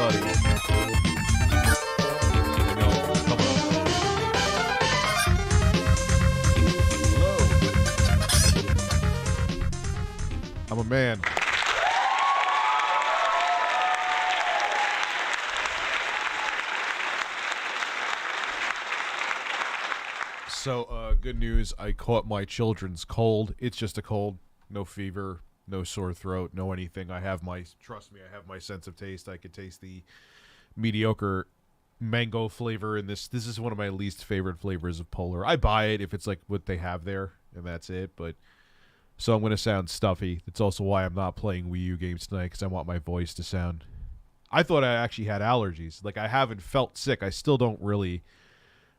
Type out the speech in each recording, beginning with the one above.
buddy. I know. Come on. Hello. I'm a man. So, good news. I caught my children's cold. It's just a cold. No fever. No sore throat. No anything. Trust me, I have my sense of taste. I could taste the mediocre mango flavor in this. This is one of my least favorite flavors of Polar. I buy it if it's like what they have there, and that's it. But so I'm going to sound stuffy. That's also why I'm not playing Wii U games tonight, because I want my voice to sound... I thought I actually had allergies. Like, I haven't felt sick. I still don't really...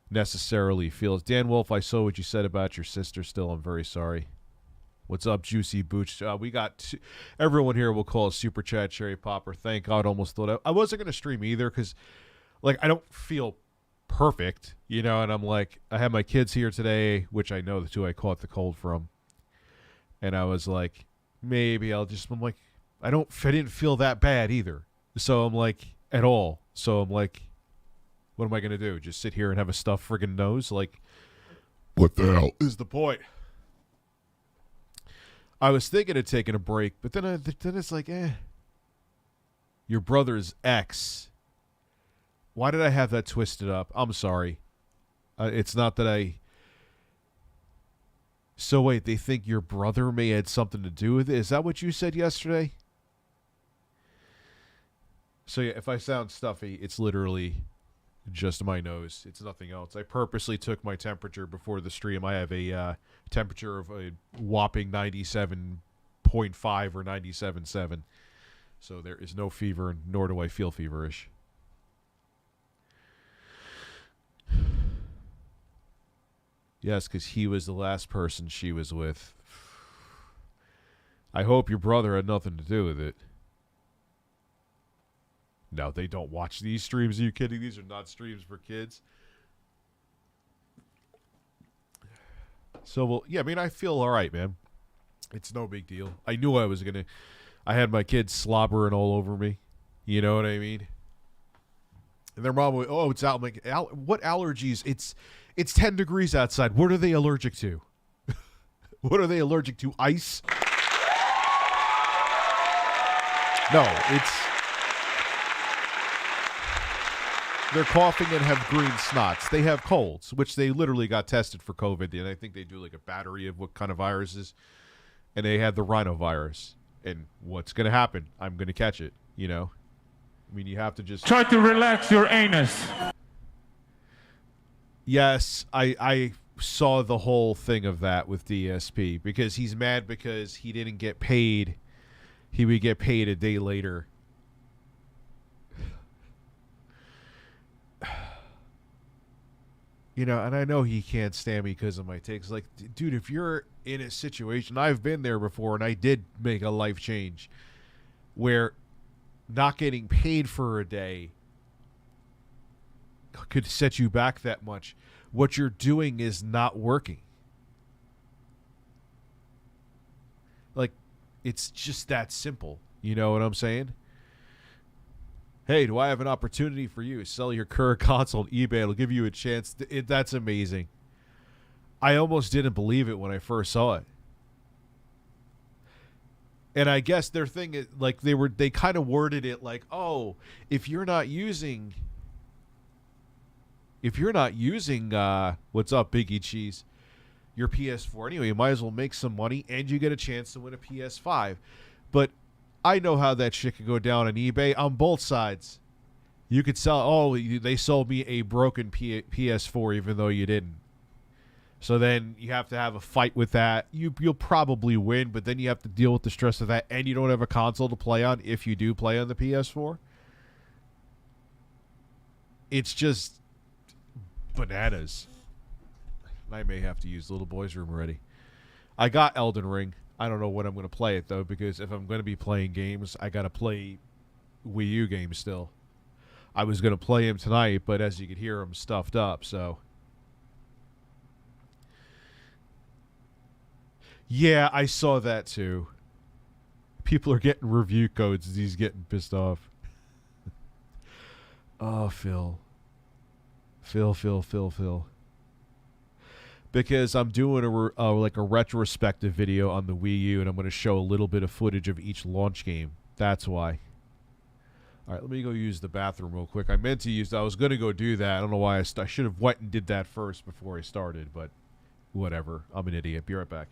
necessarily feels. Dan Wolf, I saw what you said about your sister still. I'm very sorry. What's up, Juicy Booch? We got everyone here will call a Super Chat Cherry Popper. Thank God, almost thought I wasn't going to stream either because, like, I don't feel perfect, you know, and I'm like, I have my kids here today, which I know the two I caught the cold from, and I was like, maybe I'm like, I didn't feel that bad either. So I'm like, at all. So I'm like, what am I going to do? Just sit here and have a stuffed friggin' nose? Like, what the hell is the point? I was thinking of taking a break, but then it's like, your brother's ex. Why did I have that twisted up? I'm sorry. It's not that I... So wait, they think your brother may have something to do with it? Is that what you said yesterday? So yeah, if I sound stuffy, it's literally... just my nose. It's nothing else. I purposely took my temperature before the stream. I have a temperature of a whopping 97.5 or 97.7. So there is no fever, nor do I feel feverish. Yes, because he was the last person she was with. I hope your brother had nothing to do with it. No, they don't watch these streams. Are you kidding? These are not streams for kids. So, well, yeah, I mean, I feel all right, man. It's no big deal. I knew I was going to... I had my kids slobbering all over me. You know what I mean? And their mom would, it's out. I'm like, what allergies? It's 10 degrees outside. What are they allergic to? What are they allergic to? Ice? No, it's... They're coughing and have green snots. They have colds, which they literally got tested for COVID. And I think they do like a battery of what kind of viruses. And they had the rhinovirus. And what's going to happen? I'm going to catch it, you know? I mean, you have to just... Try to relax your anus. Yes, I saw the whole thing of that with DSP. Because he's mad because he didn't get paid. He would get paid a day later. You know, and I know he can't stand me because of my takes. Like, dude, if you're in a situation, I've been there before, and I did make a life change where not getting paid for a day could set you back that much. What you're doing is not working. Like, it's just that simple. You know what I'm saying? Hey, do I have an opportunity for you? Sell your current console on eBay. It'll give you a chance. That's amazing. I almost didn't believe it when I first saw it. And I guess their thing is, like, they kind of worded it like, oh, if you're not using what's up, Biggie Cheese, your PS4 anyway, you might as well make some money and you get a chance to win a PS5. But I know how that shit could go down on eBay on both sides. You could sell, they sold me a broken PS4 even though you didn't. So then you have to have a fight with that. You'll probably win, but then you have to deal with the stress of that, and you don't have a console to play on if you do play on the PS4. It's just bananas. I may have to use Little Boy's Room already. I got Elden Ring. I don't know when I'm going to play it, though, because if I'm going to be playing games, I got to play Wii U games still. I was going to play him tonight, but as you can hear, I'm stuffed up, so... Yeah, I saw that, too. People are getting review codes, and he's getting pissed off. Oh, Phil. Phil. Because I'm doing like a retrospective video on the Wii U, and I'm going to show a little bit of footage of each launch game. That's why. All right, let me go use the bathroom real quick. I was going to go do that. I don't know why I should have went and did that first before I started, but whatever. I'm an idiot. Be right back.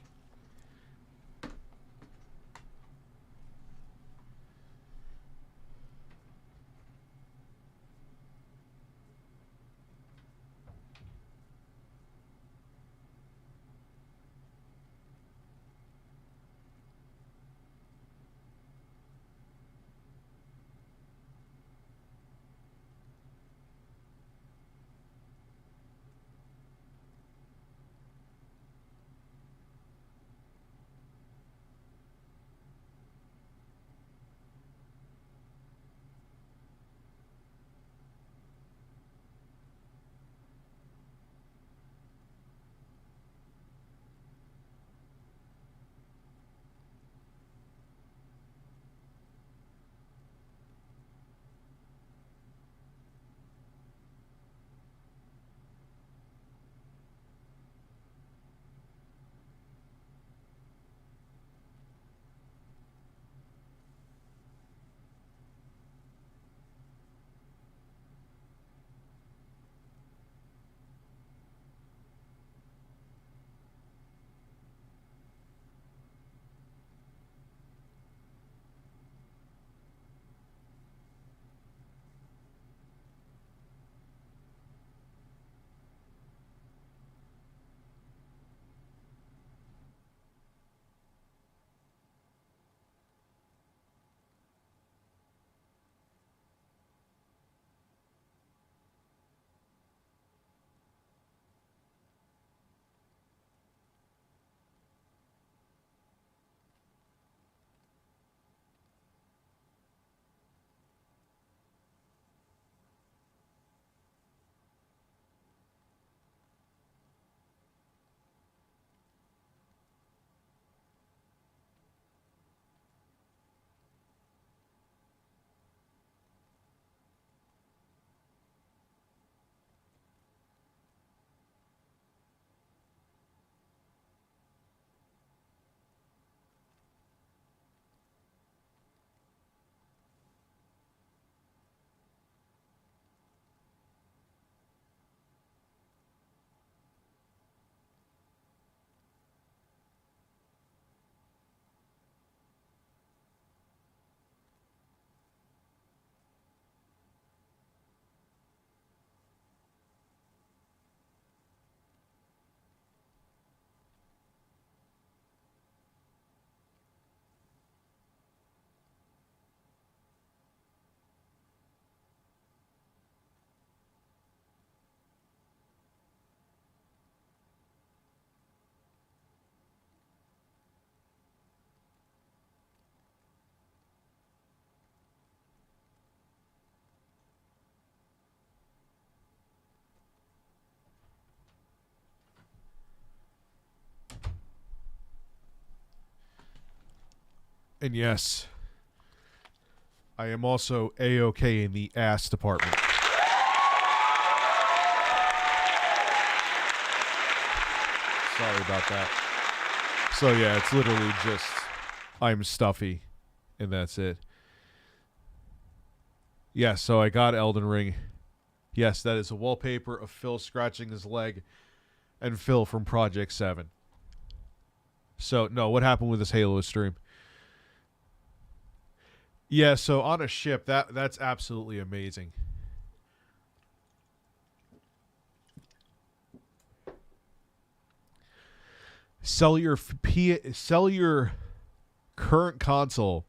And yes, I am also A-OK in the ass department. Sorry about that. So yeah, it's literally just I'm stuffy, and that's it. Yes, so I got Elden Ring. Yes, that is a wallpaper of Phil scratching his leg and Phil from Project 7. So, no, what happened with this Halo stream? Yeah, so on a ship, that's absolutely amazing. Sell your current console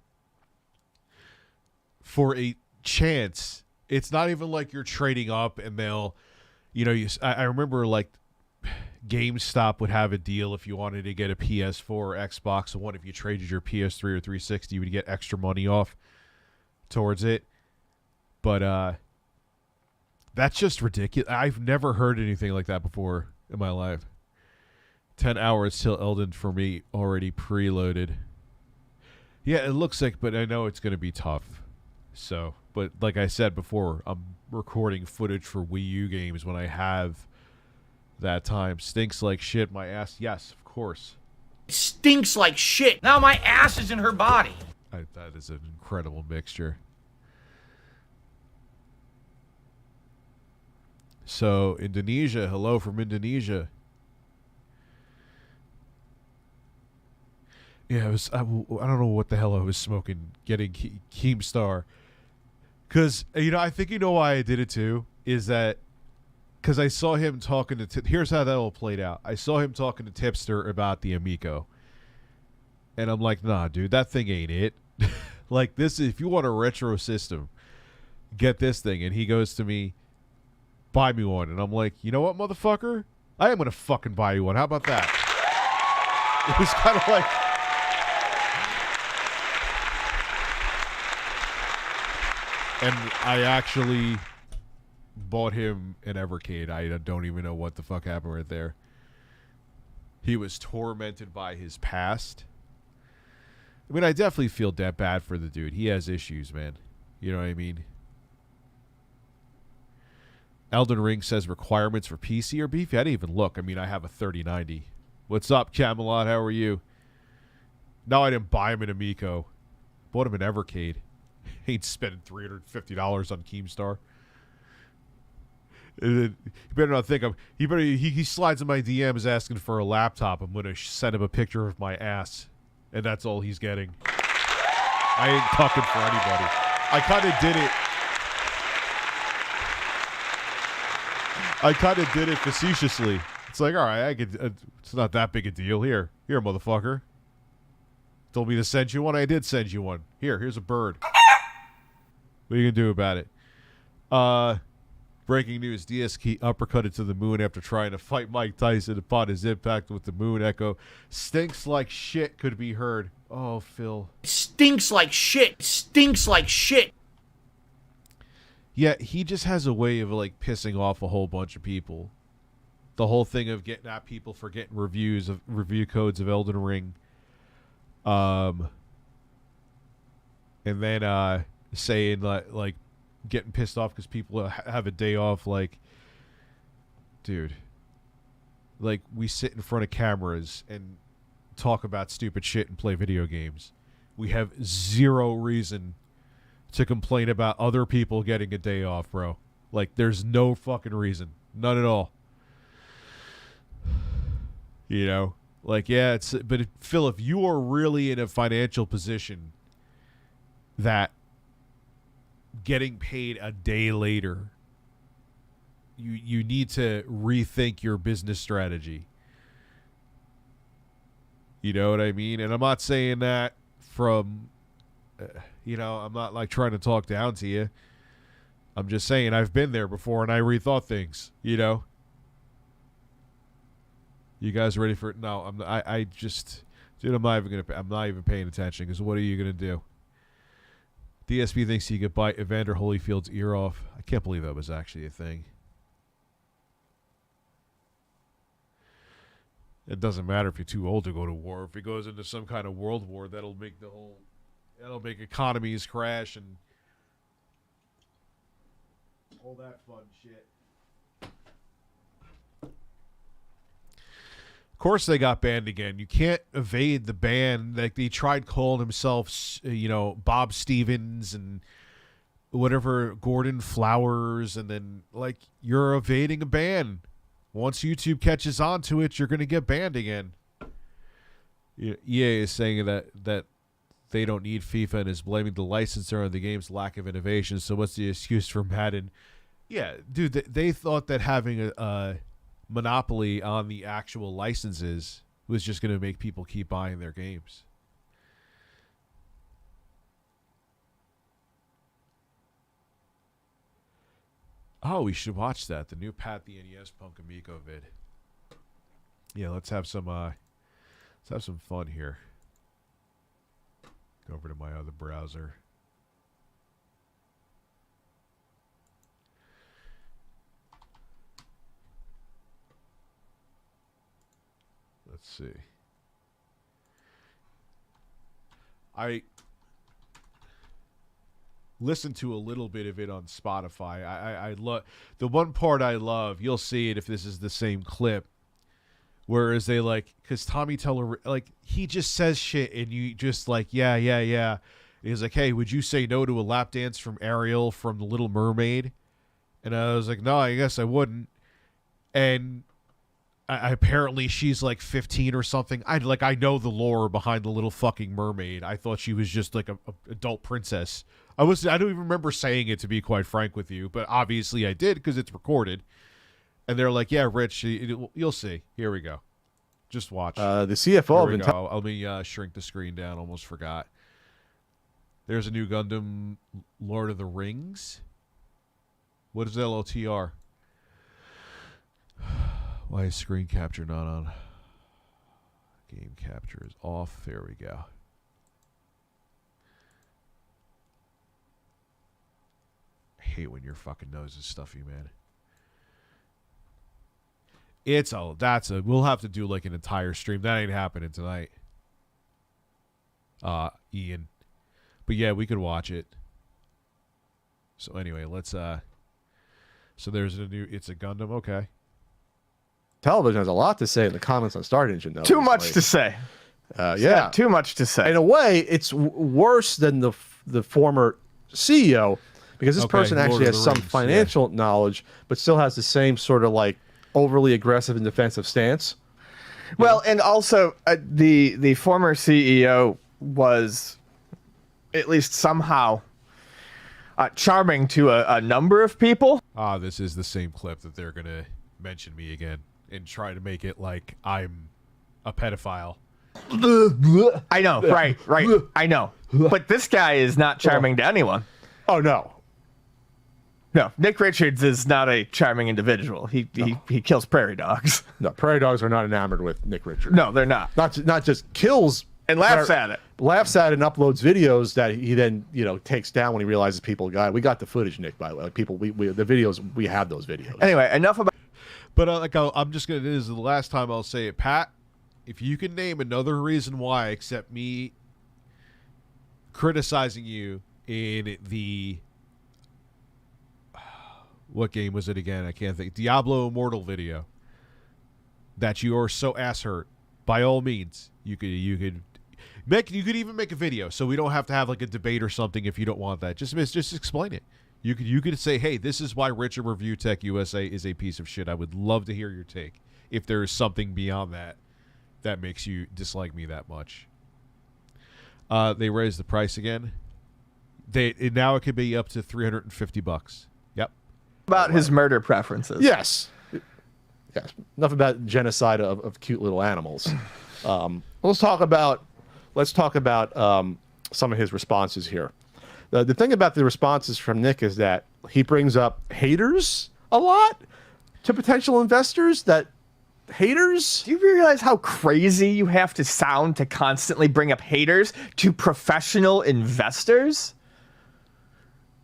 for a chance. It's not even like you're trading up and they'll, I remember like GameStop would have a deal if you wanted to get a PS4 or Xbox One. If you traded your PS3 or 360, you would get extra money off towards it. But that's just ridiculous. I've never heard anything like that before in my life. 10 hours till Elden for me already preloaded. Yeah, it looks like, but I know it's going to be tough. So, but like I said before, I'm recording footage for Wii U games when I have that time. Stinks like shit. My ass. Yes, of course. Stinks like shit. Now my ass is in her body. That is an incredible mixture. So, Indonesia. Hello from Indonesia. Yeah, I don't know what the hell I was smoking getting Keemstar. Because, I think you know why I did it too. Is that because I saw him talking to... Here's how that all played out. I saw him talking to Tipster about the Amico. And I'm like, nah, dude, that thing ain't it. Like, this, if you want a retro system, get this thing. And he goes to me, buy me one. And I'm like, you know what, motherfucker? I am going to fucking buy you one. How about that? It was kind of like... And I actually bought him an Evercade. I don't even know what the fuck happened right there. He was tormented by his past. I mean, I definitely feel that bad for the dude. He has issues, man. You know what I mean? Elden Ring says requirements for PC are beefy. I didn't even look. I mean, I have a 3090. What's up, Camelot? How are you? No, I didn't buy him an Amico. Bought him an Evercade. Ain't spending $350 on Keemstar. You better not think he slides in my DMs asking for a laptop. I'm gonna send him a picture of my ass, and that's all he's getting. I ain't talking for anybody. I kind of did it facetiously. It's like, all right, it's not that big a deal. Here, motherfucker. Told me to send you one. I did send you one. Here's a bird. What are you gonna do about it? Breaking news: DS Key uppercutted to the moon after trying to fight Mike Tyson upon his impact with the moon echo. Stinks like shit could be heard. Oh, Phil. Stinks like shit. Stinks like shit. Yeah, he just has a way of like pissing off a whole bunch of people. The whole thing of getting at people for getting review codes of Elden Ring. And then saying like getting pissed off because people have a day off. Like, dude, like we sit in front of cameras and talk about stupid shit and play video games. We have zero reason to complain about other people getting a day off, bro. Like, there's no fucking reason. None at all. You know? Like, yeah, but Phil, if you are really in a financial position that getting paid a day later, you need to rethink your business strategy. You know what I mean? And I'm not saying that from, I'm not like trying to talk down to you. I'm just saying I've been there before and I rethought things, you know? You guys ready for it? No, I'm not even paying attention because what are you going to do? DSP thinks he could bite Evander Holyfield's ear off. I can't believe that was actually a thing. It doesn't matter if you're too old to go to war. If it goes into some kind of world war, that'll make economies crash and all that fun shit. Of course they got banned again. You can't evade the ban. Like, they tried calling himself, Bob Stevens and whatever, Gordon Flowers, and then, like, you're evading a ban. Once YouTube catches on to it, you're going to get banned again. EA is saying that they don't need FIFA and is blaming the licensor on the game's lack of innovation. So what's the excuse for Madden? Yeah, dude, they thought that having a monopoly on the actual licenses was just going to make people keep buying their games. Oh, we should watch that. The new Pat the NES Punk Amico vid. Yeah, let's have some fun here. Go over to my other browser. Let's see. listened to a little bit of it on Spotify. I love the one part I love. You'll see it if this is the same clip. Whereas they because Tommy Teller, he just says shit and you just yeah. And he's like, hey, would you say no to a lap dance from Ariel from The Little Mermaid? And I was like, no, I guess I wouldn't. And apparently she's 15 or something. I know the lore behind The Little fucking Mermaid. I thought she was just a adult princess. I don't even remember saying it, to be quite frank with you, but obviously I did because it's recorded. And they're like, yeah, Rich, you'll see. Here we go. Just watch. The CFO Here we go. Let me shrink the screen down. Almost forgot. There's a new Gundam, Lord of the Rings. What is LOTR? Why is screen capture not on? Game capture is off. There we go. I hate when your fucking nose is stuffy, man. We'll have to do an entire stream. That ain't happening tonight. Ian. But yeah, we could watch it. So anyway, let's so there's it's a Gundam, okay. Television has a lot to say in the comments on Star Engine, though. Too much to say. Yeah. Too much to say. In a way, it's worse than the former CEO because this person actually has some financial knowledge, but still has the same sort of overly aggressive and defensive stance. Well, and also the former CEO was at least somehow charming to a number of people. This is the same clip that they're gonna mention me again and try to make it like I'm a pedophile. I know, right, I know. But this guy is not charming to anyone. Oh, no. No, Nick Richards is not a charming individual. He kills prairie dogs. No, prairie dogs are not enamored with Nick Richards. No, they're not. Not just kills and laughs at it. Laughs at it and uploads videos that he then takes down when he realizes people we got the footage, Nick. By the way, the videos, we have those videos. Anyway, enough about. But I'm just gonna. This is the last time I'll say it, Pat. If you can name another reason why, except me criticizing you in the what game was it again? I can't think. Diablo Immortal video. That you are so ass hurt. By all means, you could even make a video, so we don't have to have a debate or something. If you don't want that, just explain it. You could say, hey, this is why Richard ReviewTechUSA is a piece of shit. I would love to hear your take. If there is something beyond that makes you dislike me that much. They raised the price again. Now it could be up to $350. Yep. About his murder preferences. Yes. Enough about genocide of cute little animals. Let's talk about some of his responses here. The thing about the responses from Nick is that he brings up haters a lot to potential investors. That haters. Do you realize how crazy you have to sound to constantly bring up haters to professional investors?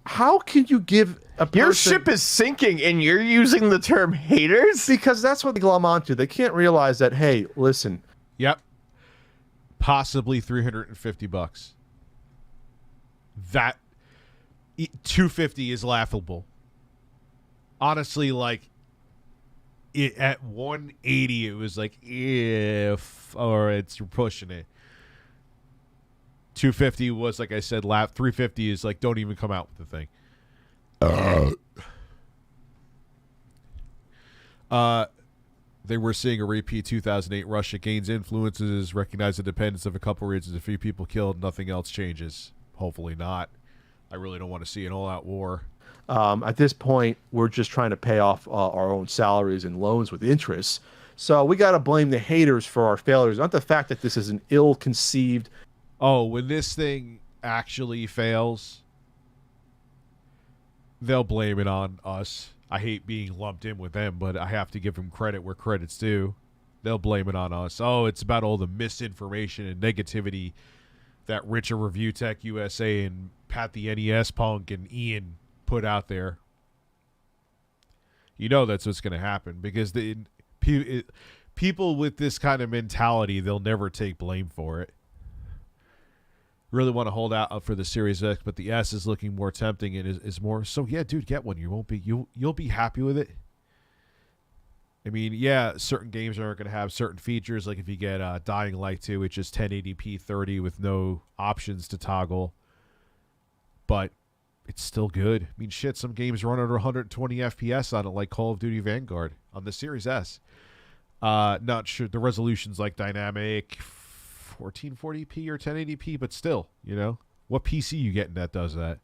How can you give a person... Your ship is sinking and you're using the term haters? Because that's what they glom onto. They can't realize that, hey, listen. Yep. Possibly $350. That $250 is laughable. Honestly, at 180 it was you're pushing it. 250 was, like I said, 350 is don't even come out with the thing. They were seeing a repeat 2008 Russia gains influences, recognize the dependence of a couple regions, a few people killed, nothing else changes. Hopefully not. I really don't want to see an all-out war. At this point, we're just trying to pay off our own salaries and loans with interest. So we got to blame the haters for our failures, not the fact that this is an ill-conceived... Oh, when this thing actually fails, they'll blame it on us. I hate being lumped in with them, but I have to give them credit where credit's due. They'll blame it on us. Oh, it's about all the misinformation and negativity that Richard ReviewTechUSA and Pat the NES Punk and Ian put out there. You know that's what's going to happen because people with this kind of mentality, they'll never take blame for it. really want to hold out for the Series X, but the S is looking more tempting and is more. So yeah, dude, get one. You'll be happy with it. I mean, yeah, certain games aren't going to have certain features. Like if you get Dying Light 2, which is 1080p 30 with no options to toggle, but it's still good. I mean, shit, some games run under 120 FPS on it, like Call of Duty Vanguard on the Series S. Not sure the resolution's like dynamic 1440p or 1080p, but still, you know, what PC you getting that does that?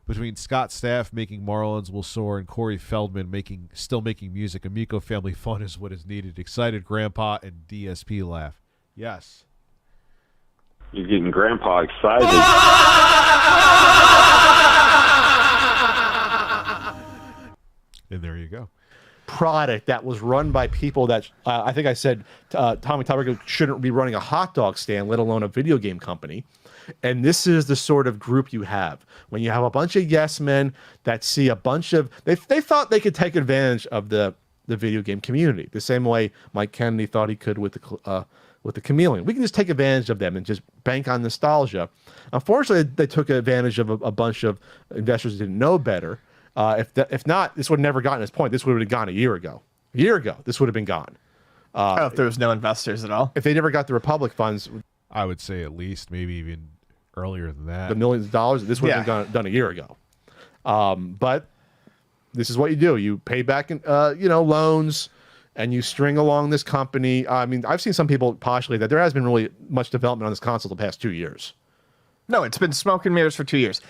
Between Scott Staff making Marlins Will Soar and Corey Feldman still making music, Amico family fun is what is needed. Excited Grandpa and DSP laugh. Yes. You're getting Grandpa excited. And there you go. Product that was run by people that I think I said Tommy Talarico shouldn't be running a hot dog stand, let alone a video game company. And this is the sort of group you have when you have a bunch of yes men that see a bunch of they thought they could take advantage of the video game community the same way Mike Kennedy thought he could with the Chameleon. We can just take advantage of them and just bank on nostalgia. Unfortunately, they took advantage of a bunch of investors who didn't know better. If not, this would have never gotten this point. This would have been gone a year ago. A year ago, this would have been gone. I don't know if there was no investors at all. If they never got the Republic funds, I would say at least maybe even earlier than that. the millions of dollars, this would have been done a year ago. But this is what you do. You pay back, loans, and you string along this company. I mean, I've seen some people postulate that there has been really much development on this console the past 2 years. No, it's been smoke and mirrors for 2 years.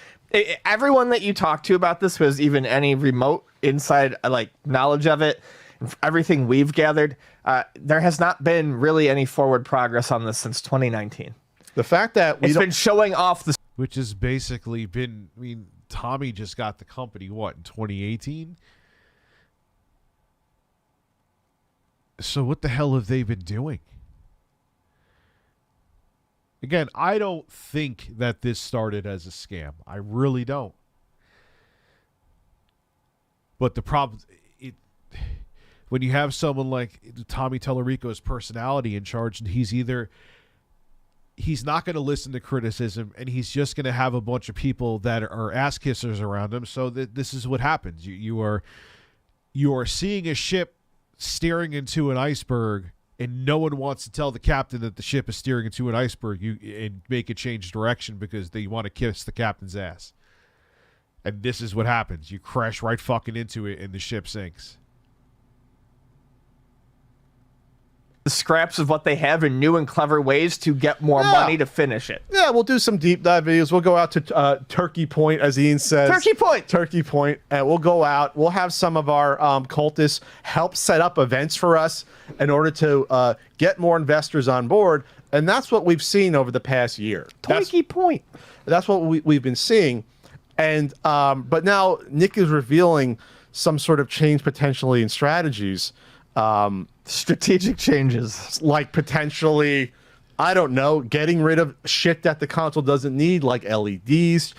Everyone that you talk to about this was even any remote inside knowledge of it. Everything we've gathered, there has not been really any forward progress on this since 2019. The fact that it's been showing off the, which has basically been. I mean, Tommy just got the company in 2018. So what the hell have they been doing? Again, I don't think that this started as a scam. I really don't. But the problem, when you have someone like Tommy Talarico's personality in charge, and he's not going to listen to criticism, and he's just going to have a bunch of people that are ass kissers around him. So this is what happens. You are seeing a ship steering into an iceberg, and no one wants to tell the captain that the ship is steering into an iceberg and make it change direction because they want to kiss the captain's ass. And this is what happens. You crash right fucking into it, and the ship sinks. scraps of what they have in new and clever ways to get more money to finish it. Yeah, we'll do some deep dive videos. We'll go out to Turkey Point, as Ian says. Turkey Point. And we'll go out. We'll have some of our cultists help set up events for us in order to get more investors on board. And that's what we've seen over the past year. Turkey Point. That's what we've been seeing. And but now Nick is revealing some sort of change potentially in strategies. Strategic changes. Like potentially, I don't know, getting rid of shit that the console doesn't need, like LEDs,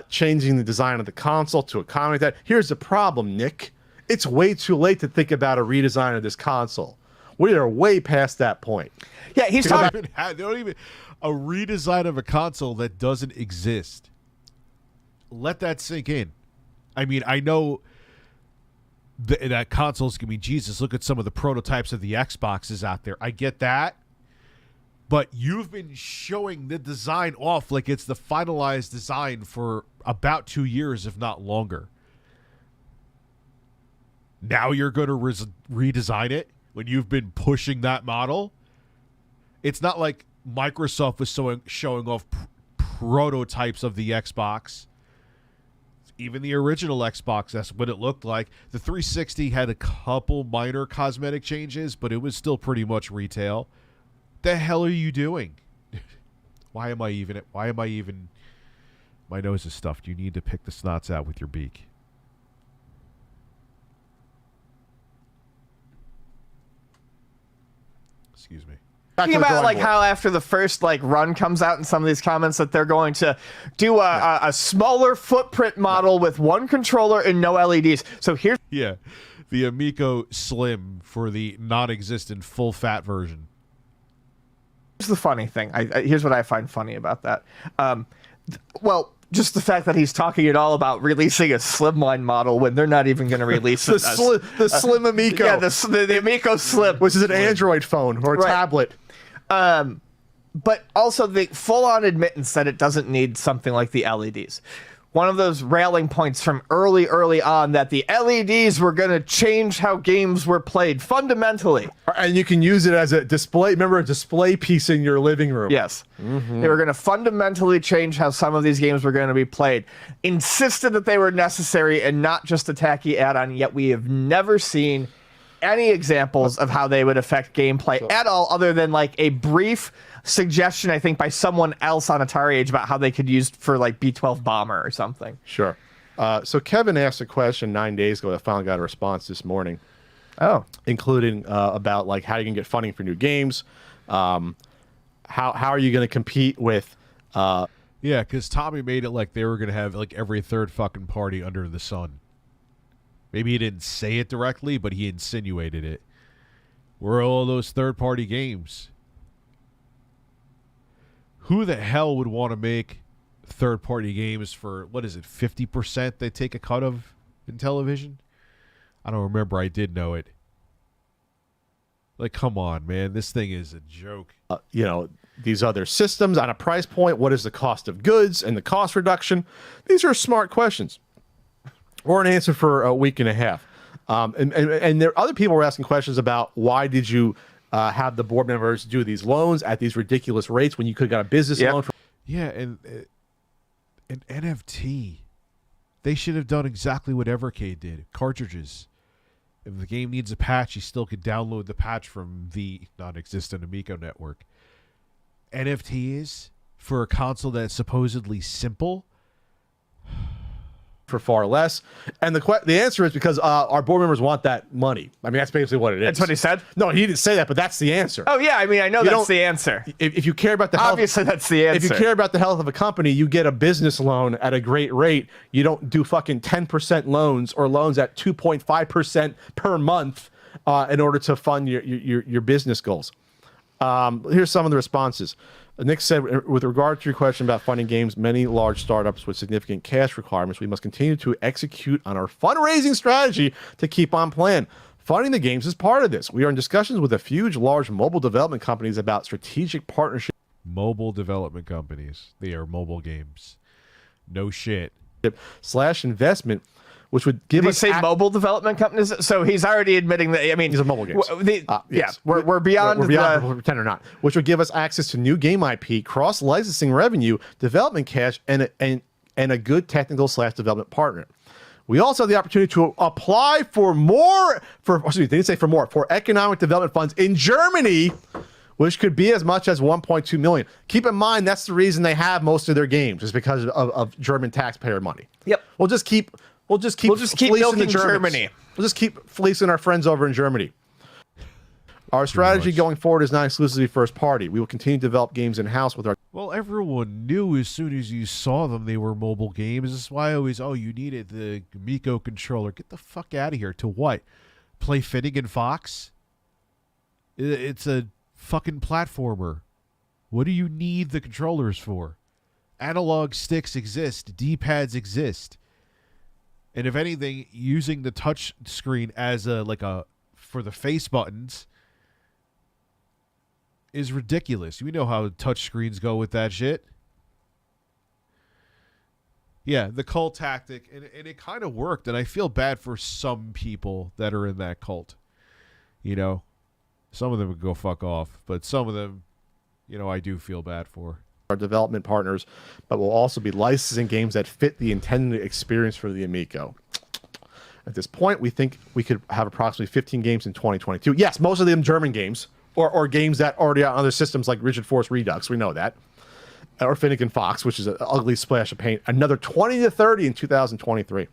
changing the design of the console to accommodate that. Here's the problem, Nick. It's way too late to think about a redesign of this console. We are way past that point. Yeah, he's talking. They don't even a redesign of a console that doesn't exist. Let that sink in. I mean, I know that consoles can be Jesus. Look at some of the prototypes of the Xboxes out there. I get that. But you've been showing the design off like it's the finalized design for about 2 years, if not longer. Now you're going to redesign it when you've been pushing that model? It's not like Microsoft was showing off prototypes of the Xbox. Even the original Xbox, that's what it looked like. The 360 had a couple minor cosmetic changes, but it was still pretty much retail. The hell are you doing? Why am I even my nose is stuffed. You need to pick the snots out with your beak. Excuse me. Talking about like how after the first like run comes out in some of these comments that they're going to do a smaller footprint model with one controller and no LEDs. So here's the Amico Slim for the non-existent full fat version. Here's the funny thing. Here's what I find funny about that. Well, just the fact that he's talking at all about releasing a slimline model when they're not even going to release the Slim Amico. Yeah, the Amico Slim. Which is an Android phone or a tablet. But also the full-on admittance that it doesn't need something like the LEDs. One of those railing points from early on that the LEDs were going to change how games were played fundamentally. And you can use it as a display. Remember, a display piece in your living room. Yes. They were going to fundamentally change how some of these games were going to be played. Insisted that they were necessary and not just a tacky add-on, yet we have never seen any examples of how they would affect gameplay at all, other than like a brief suggestion, I think, by someone else on Atari Age about how they could use for like B-12 Bomber or something. Sure. So Kevin asked a question 9 days ago that finally got a response this morning. Oh. Including about like how you can get funding for new games. How are you going to compete with... Yeah, because Tommy made it like they were going to have like every third fucking party under the sun. Maybe he didn't say it directly, but he insinuated it. Where are all those third-party games? Who the hell would want to make third-party games for, what is it, 50% they take a cut of in television? I don't remember. I did know it. Like, come on, man. This thing is a joke. These other systems on a price point. What is the cost of goods and the cost reduction? These are smart questions. Or an answer for a week and a half. And there other people were asking questions about why did you have the board members do these loans at these ridiculous rates when you could have got a business loan from... Yeah, and an NFT. They should have done exactly what Evercade did. Cartridges. If the game needs a patch, you still could download the patch from the non-existent Amico network. NFTs for a console that's supposedly simple... for far less, and the answer is because our board members want that money. I mean, that's basically what it is. That's what he said? No, he didn't say that, but that's the answer. Oh, yeah, I mean, I know that's the answer. If you care about the health... Obviously, that's the answer. If you care about the health of a company, you get a business loan at a great rate. You don't do fucking 10% loans or loans at 2.5% per month in order to fund your business goals. Here's some of the responses. Nick said, with regard to your question about funding games, many large startups with significant cash requirements, we must continue to execute on our fundraising strategy to keep on plan. Funding the games is part of this. We are in discussions with a few large mobile development companies about strategic partnership. Mobile development companies. They are mobile games. No shit. /investment, which would give us... Did he say mobile development companies? So he's already admitting that, I mean... These are mobile games. Yes. Yeah, we're beyond pretend or not. Which would give us access to new game IP, cross-licensing revenue, development cash, and a good technical /development partner. We also have the opportunity to apply for economic development funds in Germany, which could be as much as 1.2 million. Keep in mind, that's the reason they have most of their games, is because of German taxpayer money. Yep. We'll just keep fleecing milking the Germany. We'll just keep fleecing our friends over in Germany. Our strategy going forward is not exclusively first party. We will continue to develop games in-house with our... Well, everyone knew as soon as you saw them they were mobile games. That's why I always, you needed the Amico controller. Get the fuck out of here. To what? Play Finnegan Fox? It's a fucking platformer. What do you need the controllers for? Analog sticks exist. D-pads exist. And if anything, using the touch screen as for the face buttons is ridiculous. We know how touch screens go with that shit. Yeah, the cult tactic, and it kind of worked, and I feel bad for some people that are in that cult. Some of them would go fuck off, but some of them, I do feel bad for. Our development partners, but we'll also be licensing games that fit the intended experience for the Amico. At this point, we think we could have approximately 15 games in 2022. Yes, most of them German games, or games that already are on other systems like Rigid Force Redux. We know that. Or Finnegan Fox, which is an ugly splash of paint. Another 20 to 30 in 2023.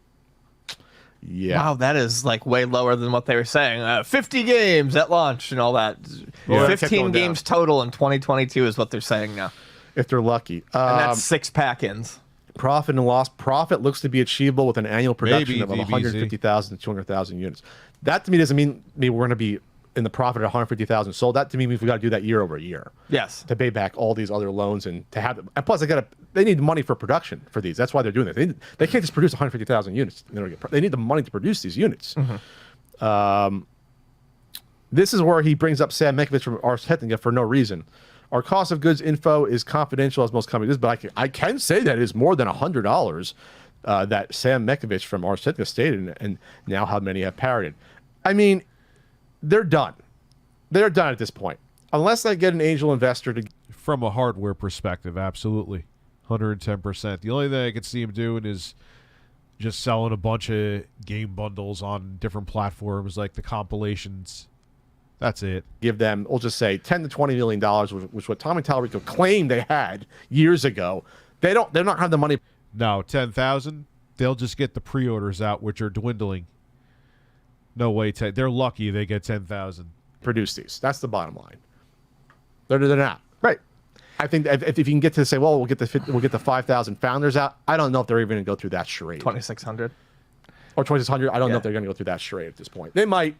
Yeah. Wow, that is like way lower than what they were saying. 50 games at launch and all that. Yeah. 15 games total in 2022 is what they're saying now. If they're lucky. And that's 6 pack-ins. Profit and loss. Profit looks to be achievable with an annual production of Maybe, 150,000 to 200,000 units. That to me doesn't mean we're going to be in the profit at 150,000 sold. That to me means we got to do that year over year. Yes. To pay back all these other loans and to have, and plus they need money for production for these. That's why they're doing this. They can't just produce 150,000 units. They need the money to produce these units. This is where he brings up Sam Mikovits from Ars Technica for no reason. Our cost of goods info is confidential as most companies, but I can say that it is more than $100 that Sam Mikovits from Ars Technica stated, and now how many have parroted. I mean, they're done. They're done at this point. Unless they get an angel investor to... From a hardware perspective, absolutely. 110%. The only thing I could see him doing is just selling a bunch of game bundles on different platforms, like the compilations. That's it. Give them, we'll just say, $10 to $20 million, which what Tom and Talarico claimed they had years ago. They're not have the money. No, 10,000. They'll just get the pre-orders out, which are dwindling. No way. They're lucky they get 10,000. Produce these. That's the bottom line. They're not. Right. I think if you can get to say, well, we'll get the 5,000 founders out. I don't know if they're even going to go through that charade. 2,600 or 2,600. I don't know if they're going to go through that charade at this point. They might,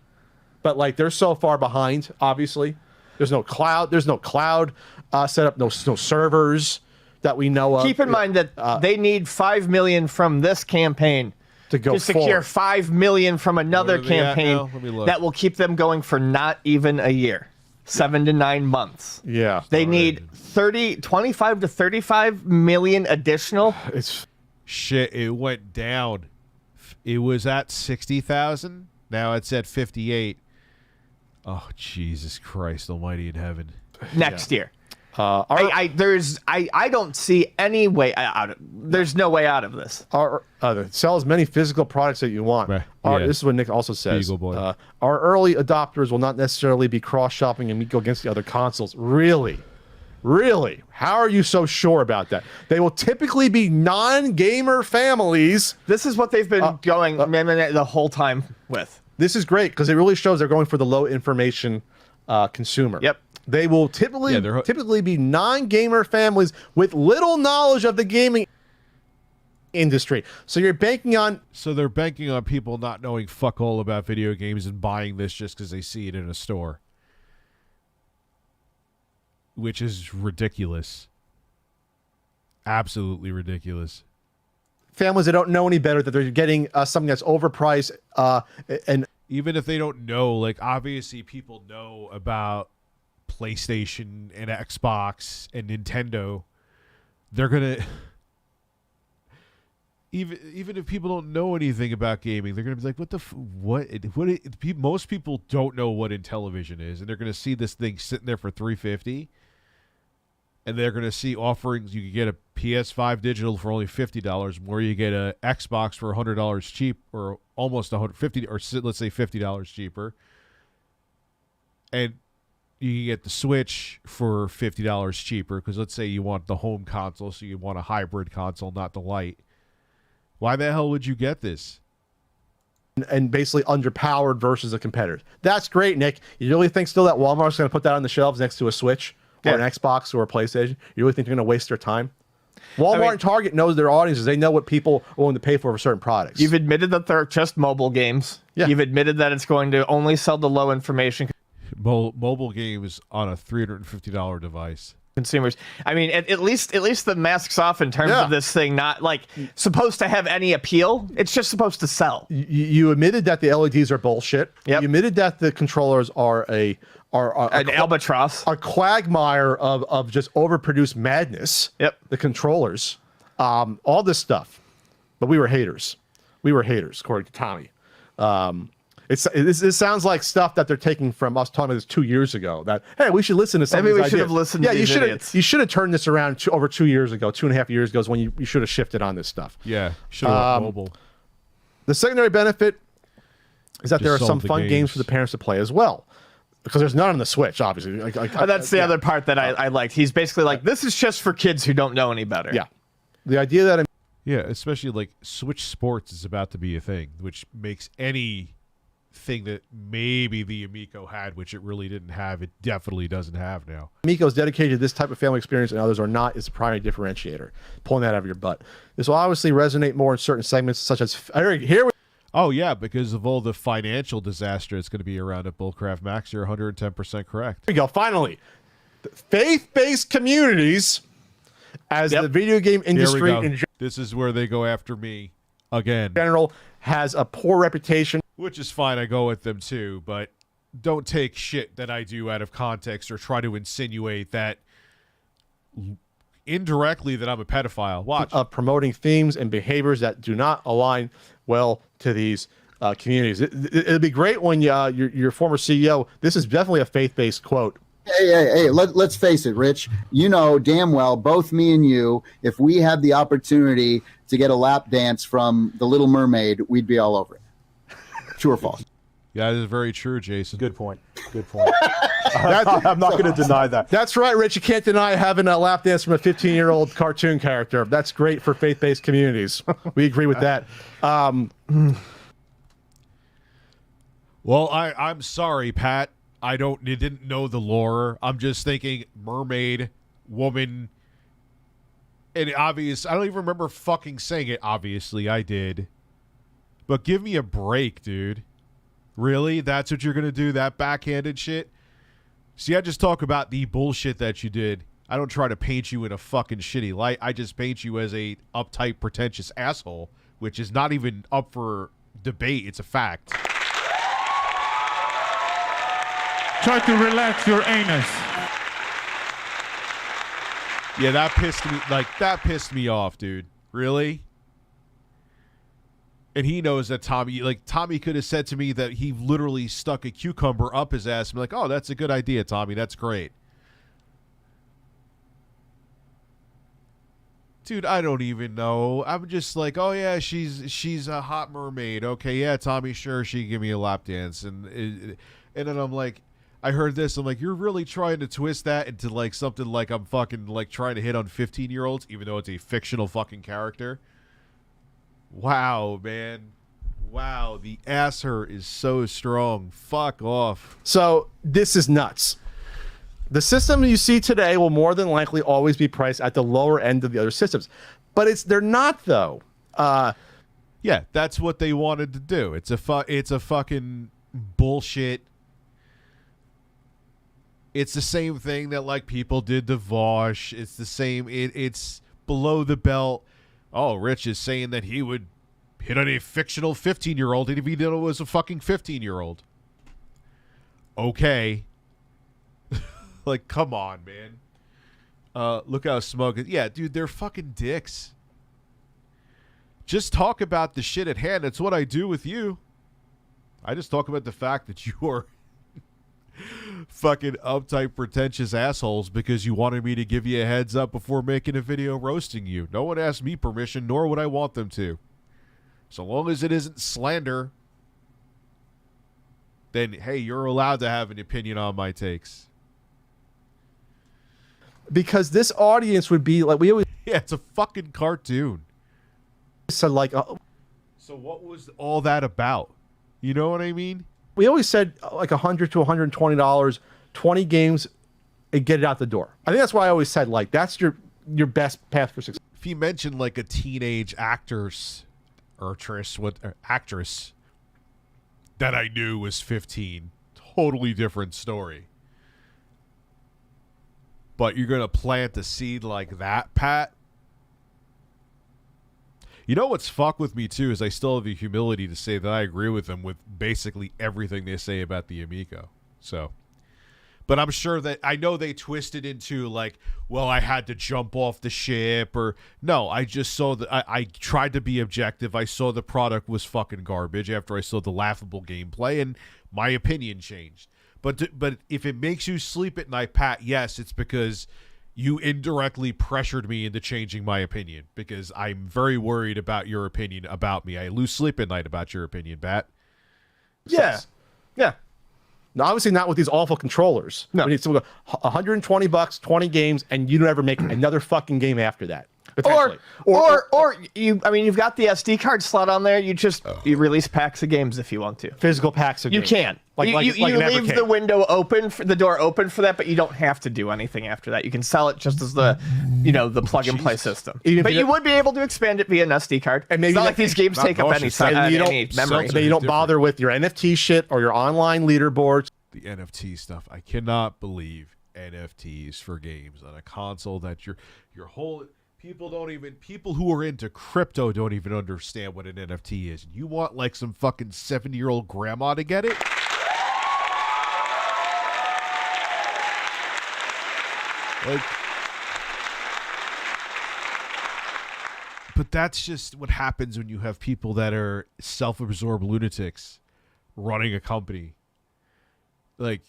but like they're so far behind. Obviously, there's no cloud. There's no cloud set up. No servers that we know of. Keep in mind that they need 5 million from this campaign to secure 5 million from another campaign that will keep them going for not even a year, 7 to 9 months. Yeah, they need 25 to 35 million additional. It's shit. It went down. It was at 60,000. Now it's at 58. Oh, Jesus Christ Almighty in heaven! Next year. I don't see any way out of. There's no way out of this. Sell as many physical products that you want. Right. This is what Nick also says. Our early adopters will not necessarily be cross-shopping Amico against the other consoles. Really? How are you so sure about that? They will typically be non-gamer families. This is what they've been going the whole time with. This is great because it really shows they're going for the low information consumer. Yep. They will typically be non-gamer families with little knowledge of the gaming industry. So you're banking on... So they're banking on people not knowing fuck all about video games and buying this just because they see it in a store. Which is ridiculous. Absolutely ridiculous. Families that don't know any better, that they're getting something that's overpriced. And even if they don't know, like obviously people know about PlayStation and Xbox and Nintendo. They're gonna even if people don't know anything about gaming, they're gonna be like, most people don't know what Intellivision is, and they're gonna see this thing sitting there for $350, and they're gonna see offerings. You can get a PS5 digital for only $50, where you get a Xbox for $100 cheap, or almost $150, or let's say $50 cheaper, and you can get the Switch for $50 cheaper, because let's say you want the home console, so you want a hybrid console, not the Lite. Why the hell would you get this? And basically underpowered versus the competitors. That's great, Nick. You really think still that Walmart's going to put that on the shelves next to a Switch or an Xbox or a PlayStation? You really think they're going to waste their time? Walmart and Target knows their audiences. They know what people are willing to pay for certain products. You've admitted that they're just mobile games. Yeah. You've admitted that it's going to only sell the low information. Mobile games on a $350 device. Consumers. I mean, at least the mask's off in terms of this thing not like supposed to have any appeal. It's just supposed to sell. You admitted that the LEDs are bullshit. Yep. You admitted that the controllers are an albatross, a quagmire of just overproduced madness. Yep. The controllers, all this stuff, but we were haters. According to Tommy. It sounds like stuff that they're taking from us talking about this 2 years ago. That, hey, we should listen to some of these ideas. Maybe we should have listened to these idiots. You should have turned this around over 2 years ago, 2.5 years ago is when you should have shifted on this stuff. Yeah, should have mobile. The secondary benefit is that there are some fun games for the parents to play as well. Because there's none on the Switch, obviously. That's the other part that I liked. He's basically like, this is just for kids who don't know any better. Yeah. The idea that... Yeah, especially like Switch Sports is about to be a thing, which makes any... thing that maybe the Amico had, which it really didn't have, it definitely doesn't have now. Amico's dedicated to this type of family experience and others are not, is the primary differentiator. Pulling that out of your butt. This will obviously resonate more in certain segments, such as Oh, yeah, because of all the financial disaster that's going to be around at Bullcraft Max. You're 110% correct. Here we go. Finally, faith-based communities as the video game industry in This is where they go after me again. general has a poor reputation. Which is fine. I go with them too, but don't take shit that I do out of context or try to insinuate that indirectly that I'm a pedophile. Watch. Of promoting themes and behaviors that do not align well to these communities. It'd be great when your former CEO, this is definitely a faith-based quote. Hey, let's face it, Rich. You know damn well, both me and you, if we had the opportunity to get a lap dance from The Little Mermaid, we'd be all over it. True or false? Yeah, that is very true, Jason. Good point. Good point. I'm not going to deny that. That's right, Rich. You can't deny having a lap dance from a 15-year-old cartoon character. That's great for faith-based communities. We agree with that. Well, I'm sorry, Pat. You didn't know the lore. I'm just thinking mermaid, woman, and obvious. I don't even remember fucking saying it. Obviously, I did. But give me a break, dude. Really? That's what you're going to do? That backhanded shit? See, I just talk about the bullshit that you did. I don't try to paint you in a fucking shitty light. I just paint you as a uptight, pretentious asshole, which is not even up for debate. It's a fact. Try to relax your anus. Yeah, that pissed me off, dude. Really? And he knows that Tommy could have said to me that he literally stuck a cucumber up his ass and be like, oh, that's a good idea, Tommy. That's great. Dude, I don't even know. I'm just like, oh, yeah, she's a hot mermaid. Okay, yeah, Tommy, sure, she can give me a lap dance. And then I'm like, I heard this. I'm like, you're really trying to twist that into like something like I'm fucking like trying to hit on 15-year-olds, even though it's a fictional fucking character. Wow, man. Wow, the ass hurt is so strong. Fuck off. So this is nuts. The system you see today will more than likely always be priced at the lower end of the other systems. But they're not, though. Yeah, that's what they wanted to do. It's a fucking bullshit. It's the same thing that like people did to Vosh. It's the same. It's below the belt. Oh, Rich is saying that he would hit on a fictional 15-year-old if he knew it was a fucking 15-year-old. Okay. Like, come on, man. Look how smug. Yeah, dude, they're fucking dicks. Just talk about the shit at hand. That's what I do with you. I just talk about the fact that you are fucking uptight, pretentious assholes because you wanted me to give you a heads up before making a video roasting you. No one asked me permission, nor would I want them to. So long as it isn't slander, then, hey, you're allowed to have an opinion on my takes. Because this audience would be like, we always Yeah, it's a fucking cartoon. said, like, So what was all that about? You know what I mean? we always said like $100 to $120, 20 games, and get it out the door. I think that's why I always said, like, that's your best path for success. If you mentioned like a teenage actress that I knew was 15, totally different story. But you're going to plant a seed like that, Pat? You know what's fucked with me, too, is I still have the humility to say that I agree with them with basically everything they say about the Amico. So, but I'm sure that I know they twisted into like, well, I had to jump off the ship or no, I just saw that I tried to be objective. I saw the product was fucking garbage after I saw the laughable gameplay and my opinion changed. But if it makes you sleep at night, Pat, yes, it's because you indirectly pressured me into changing my opinion because I'm very worried about your opinion about me. I lose sleep at night about your opinion, Pat. Yeah. Yeah. Now, obviously not with these awful controllers. No. We need to go $120, 20 games, and you never make another fucking game after that. Potentially. Or you. I mean, you've got the SD card slot on there. You release packs of games if you want to. Physical packs of You games. can. Like you an leave Evercade. the window open, for the door open for that, but you don't have to do anything after that. You can sell it just as the plug and play system. Even if But you you don't- would be able to expand it via an SD card. And maybe it's not that- like these games not take up any, nauseous. si- And you any don't- memory. so- Then you don't different. bother with your NFT shit or your online leaderboards. The NFT stuff. I cannot believe NFTs for games on a console that your whole people who are into crypto don't even understand what an NFT is. You want like some fucking 70-year-old grandma to get it? Like, but that's just what happens when you have people that are self-absorbed lunatics running a company. Like,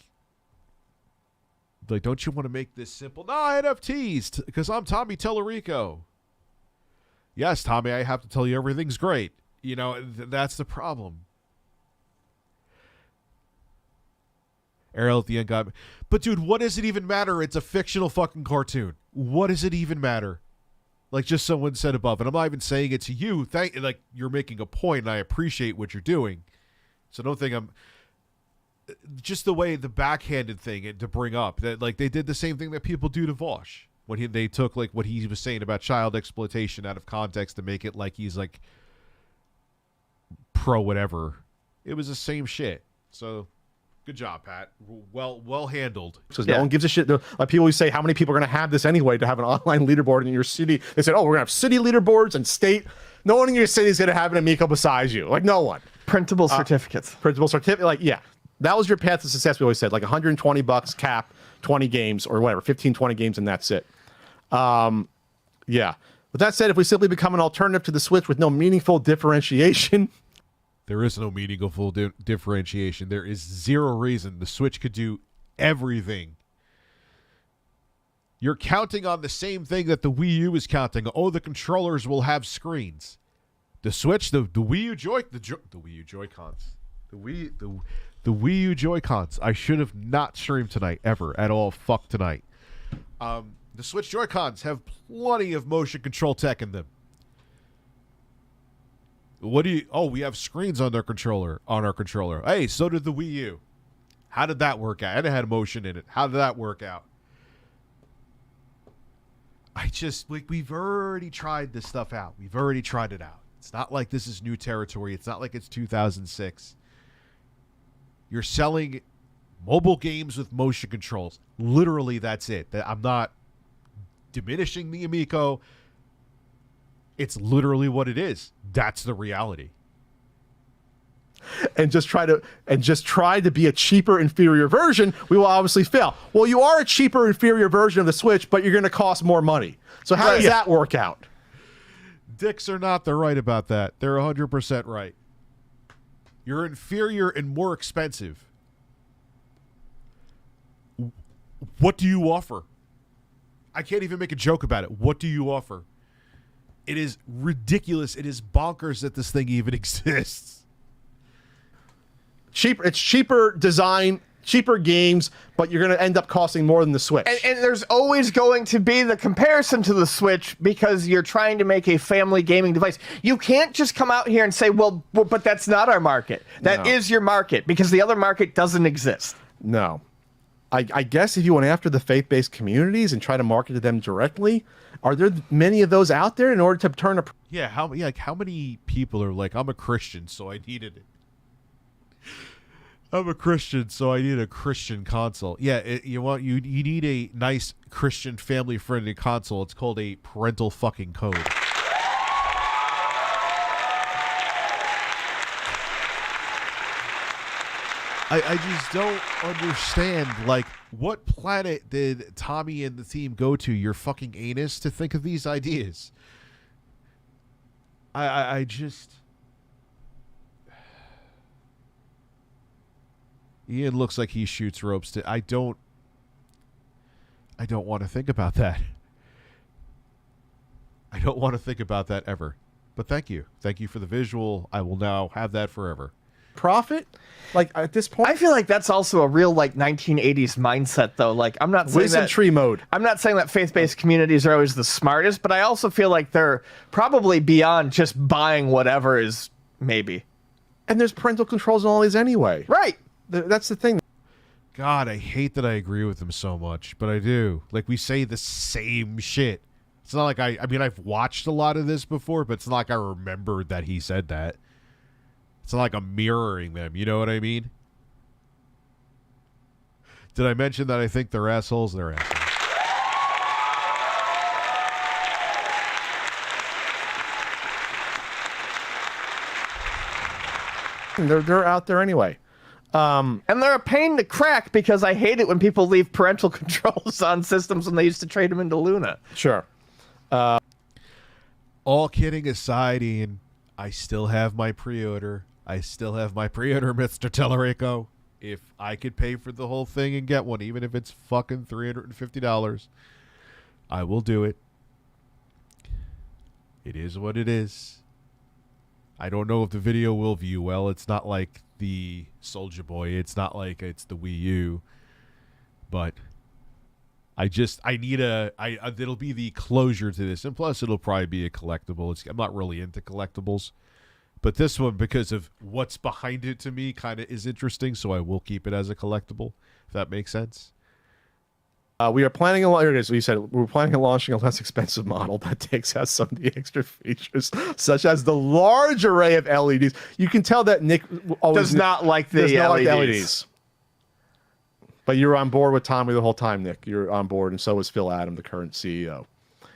don't you want to make this simple? No, NFTs, because I'm Tommy Talarico. Yes, Tommy, I have to tell you everything's great. You know, that's the problem. Ariel at the end got me. But, dude, what does it even matter? It's a fictional fucking cartoon. What does it even matter? Like, just someone said above, and I'm not even saying it to you. Like, you're making a point, and I appreciate what you're doing. So don't think I'm... Just the way the backhanded thing to bring up that, like, they did the same thing that people do to Vosh when they took like what he was saying about child exploitation out of context to make it like he's like pro whatever. It was the same shit. So good job, Pat. Well handled. Because no one gives a shit. Like people always say, how many people are going to have this anyway to have an online leaderboard in your city? They said, oh, we're going to have city leaderboards and state. No one in your city is going to have an Amico besides you. Like, no one. Printable certificates. Printable certificate. Like, yeah. That was your path to success, we always said. Like $120 cap, 20 games, or whatever, 15, 20 games, and that's it. Yeah. With that said, if we simply become an alternative to the Switch with no meaningful differentiation... There is no meaningful differentiation. There is zero reason the Switch could do everything. You're counting on the same thing that the Wii U is counting. Oh, the controllers will have screens. The Switch, the Wii U the Wii U Joy-Cons. The Wii U Joy-Cons. I should have not streamed tonight, ever, at all. Fuck tonight. The Switch Joy-Cons have plenty of motion control tech in them. We have screens on our controller. Hey, so did the Wii U. How did that work out? And it had motion in it. How did that work out? We've already tried this stuff out. We've already tried it out. It's not like this is new territory. It's not like it's 2006. You're selling mobile games with motion controls. Literally, that's it. I'm not diminishing the Amico. It's literally what it is. That's the reality. And just try to be a cheaper, inferior version, we will obviously fail. Well, you are a cheaper, inferior version of the Switch, but you're going to cost more money. So how does that work out? Dicks are not. They're right about that. They're 100% right. You're inferior and more expensive. What do you offer? I can't even make a joke about it. What do you offer? It is ridiculous. It is bonkers that this thing even exists. It's cheaper design, cheaper games, but you're going to end up costing more than the Switch. And there's always going to be the comparison to the Switch because you're trying to make a family gaming device. You can't just come out here and say, well but that's not our market. That is your market because the other market doesn't exist. No. I guess if you went after the faith-based communities and try to market to them directly, are there many of those out there in order to turn a... Yeah, how many people are like, I'm a Christian, so I needed it. I'm a Christian, so I need a Christian console. Yeah, you need a nice Christian family-friendly console. It's called a parental fucking code. I just don't understand, like, what planet did Tommy and the team go to, your fucking anus, to think of these ideas? I just... Ian looks like he shoots ropes. I don't want to think about that. I don't want to think about that ever. But thank you. Thank you for the visual. I will now have that forever. profit. Like at this point, I feel like that's also a real like 1980s mindset, though. Like I'm not saying wisdom that tree mode. I'm not saying that faith-based communities are always the smartest, but I also feel like they're probably beyond just buying whatever is maybe. And there's parental controls and all these anyway. Right. That's the thing. God, I hate that I agree with him so much, but I do. Like, we say the same shit. It's not like I mean, I've watched a lot of this before, but it's not like I remembered that he said that. It's not like I'm mirroring them. You know what I mean? Did I mention that I think they're assholes? They're assholes. They're out there anyway. And they're a pain to crack because I hate it when people leave parental controls on systems when they used to trade them into Luna. Sure. All kidding aside, Ian, I still have my pre-order. Mr. Talarico. If I could pay for the whole thing and get one, even if it's fucking $350, I will do it. It is what it is. I don't know if the video will view well. It's not like the Soulja Boy. It's not like it's the Wii U. But I need it'll be the closure to this. And plus, it'll probably be a collectible. I'm not really into collectibles. But this one, because of what's behind it to me, kind of is interesting. So I will keep it as a collectible, if that makes sense. We are planning on, here it is, we said, we're planning on launching a less expensive model that takes out some of the extra features, such as the large array of LEDs. You can tell that Nick Does not like the LEDs. But you're on board with Tommy the whole time, Nick. You're on board, and so is Phil Adam, the current CEO.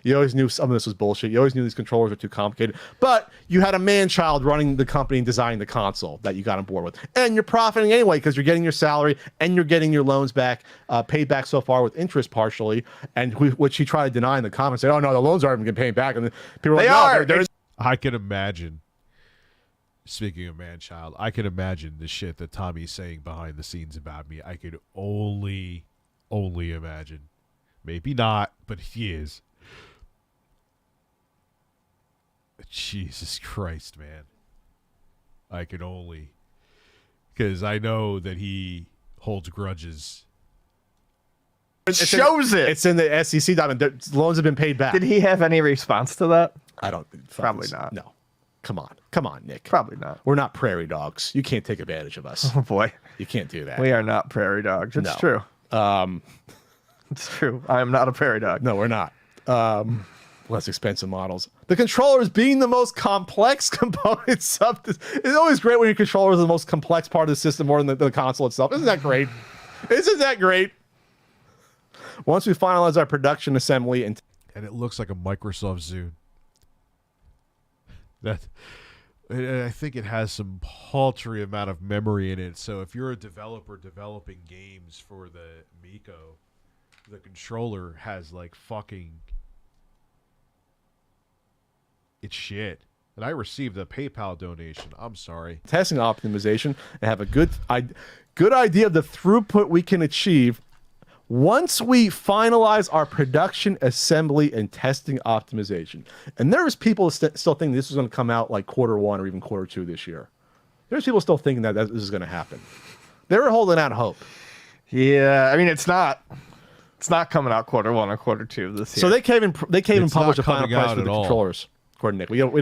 You always knew some of this was bullshit. You always knew these controllers were too complicated. But you had a man-child running the company and designing the console that you got on board with. And you're profiting anyway because you're getting your salary and you're getting your loans back, paid back so far with interest partially, and which he tried to deny in the comments. Said, oh, no, the loans aren't even getting paid back. And people they are like, no, are. I can imagine, speaking of man-child, I can imagine the shit that Tommy's saying behind the scenes about me. I could only imagine. Maybe not, but he is. Jesus Christ, man. I can only... Because I know that he holds grudges. It shows it. It's in the SEC document. The loans have been paid back. Did he have any response to that? I don't... Probably not. No. Come on, Nick. Probably not. We're not prairie dogs. You can't take advantage of us. Oh, boy. You can't do that. We are not prairie dogs. It's No. true. It's true. I am not a prairie dog. No, we're not. Less expensive models. The controllers being the most complex components of this. It's always great when your controller is the most complex part of the system more than the console itself. Isn't that great? Isn't that great? Once we finalize our production assembly and it looks like a Microsoft Zune. I think it has some paltry amount of memory in it. So if you're a developer developing games for the Amico, the controller has like fucking... It's shit. And I received a PayPal donation. I'm sorry. testing optimization and have a good idea of the throughput we can achieve once we finalize our production, assembly, and testing optimization. And there's people still thinking this is going to come out like Q1 or even Q2 this year. There's people still thinking that this is going to happen. They were holding out hope. Yeah, I mean, it's not coming out Q1 or Q2 this year. So they can't even publish a final coming price out for the at all. controllers. According to Nick, we don't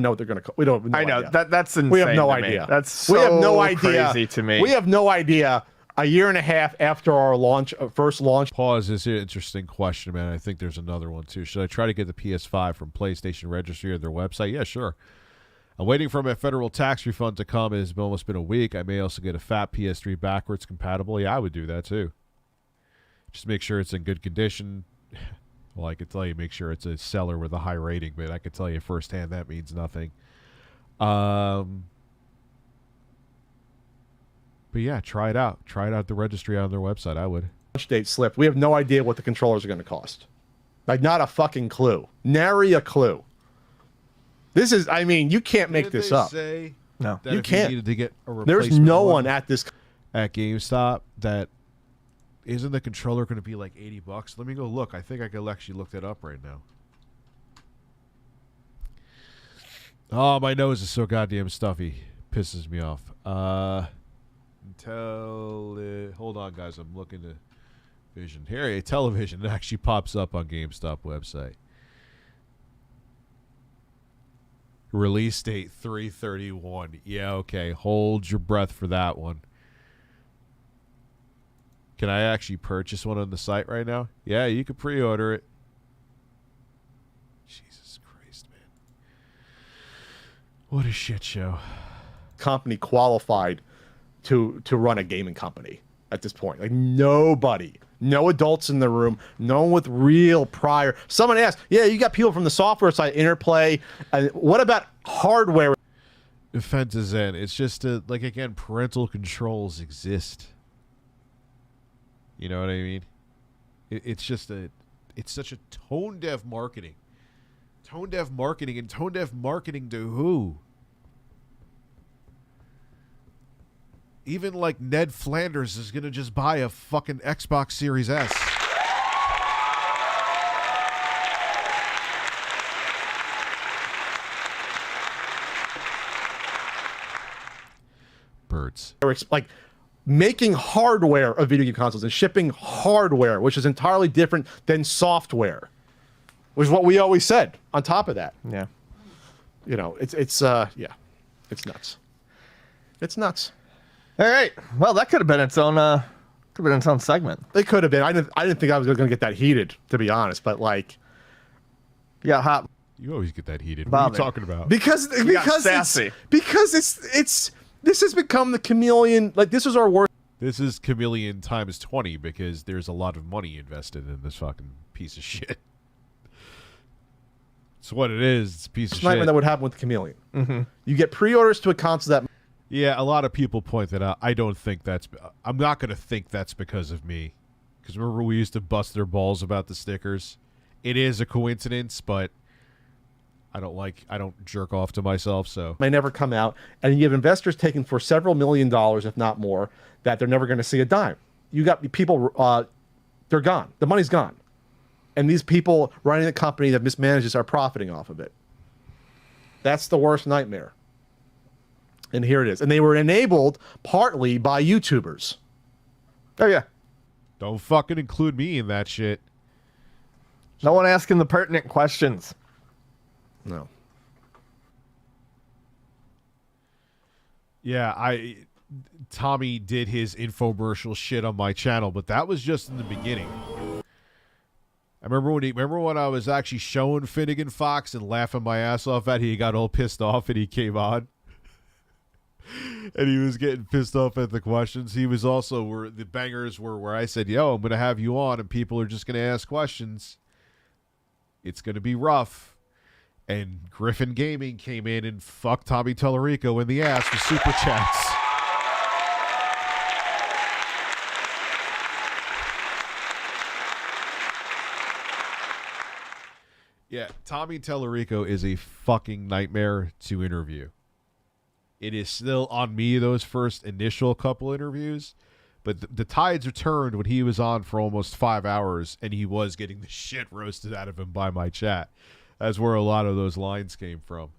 know what they're going to. We don't. Have no I know idea. that's insane. We have no to idea. Me. That's so we have no idea. Crazy to me. We have no idea. A year and a half after our launch, first launch. Pause. This is an interesting question, man. I think there's another one too. Should I try to get the PS5 from PlayStation Registry or their website? Yeah, sure. I'm waiting for my federal tax refund to come. It's almost been a week. I may also get a fat PS3 backwards compatible. Yeah, I would do that too. Just make sure it's in good condition. Well, I could tell you, make sure it's a seller with a high rating, but I could tell you firsthand that means nothing. But yeah, try it out. Try it out at the registry on their website. I would. Launch date slipped. We have no idea what the controllers are going to cost. Like, not a fucking clue. Nary a clue. This is, I mean, you can't make this up. Say No, that you if can't. You needed to get a There's replacement no one at this. at GameStop that isn't the controller going to be like $80. Let me go look. I think I could actually look that up right now. Oh, my nose is so goddamn stuffy. Pisses me off. Hold on, guys. I'm looking to vision. Here, television. It actually pops up on GameStop website. Release date 3/31. Yeah, okay. Hold your breath for that one. Can I actually purchase one on the site right now? Yeah, you can pre-order it. Jesus Christ, man. What a shit show. Company qualified to run a gaming company at this point. Like nobody. No adults in the room. No one with real prior. Someone asked, yeah, you got people from the software side, Interplay. What about hardware? Defense is in. It's just, like, again, parental controls exist. You know what I mean? It's just it's such a tone-deaf marketing. Tone-deaf marketing, and tone-deaf marketing to who? Even like Ned Flanders is going to just buy a fucking Xbox Series S. Birds. Like making hardware of video game consoles and shipping hardware, which is entirely different than software, was what we always said on top of that. Yeah. You know, it's nuts. It's nuts. All right. Well, that could have been its own segment. It could have been. I didn't think I was going to get that heated, to be honest. But like, yeah, hot. You always get that heated. Bothered. What are you talking about? Because sassy. It's this has become the chameleon. Like this is our worst. This is chameleon times 20 because there's a lot of money invested in this fucking piece of shit. It's what it is. It's a piece of nightmare shit. that would happen with chameleon. Mm-hmm. You get pre-orders to a console that. Yeah, a lot of people point that out. I don't think that's... I'm not going to think that's because of me. Because remember we used to bust their balls about the stickers? It is a coincidence, but I don't jerk off to myself, so... May never come out. And you have investors taking for several $1 million, if not more, that they're never going to see a dime. You got people... they're gone. The money's gone. And these people running the company that mismanages are profiting off of it. That's the worst nightmare. And here it is. And they were enabled partly by YouTubers. Oh, yeah. Don't fucking include me in that shit. No one asking the pertinent questions. No. Yeah, Tommy did his infomercial shit on my channel, but that was just in the beginning. I remember when I was actually showing Finnegan Fox and laughing my ass off at it, he got all pissed off and he came on. And he was getting pissed off at the questions. He was also where the bangers were where I said, yo, I'm going to have you on and people are just going to ask questions. It's going to be rough. And Griffin Gaming came in and fucked Tommy Talarico in the ass with super chats. Yeah, Tommy Talarico is a fucking nightmare to interview. It is still on me, those first initial couple interviews, but the tides are turned when he was on for almost 5 hours and he was getting the shit roasted out of him by my chat. That's where a lot of those lines came from.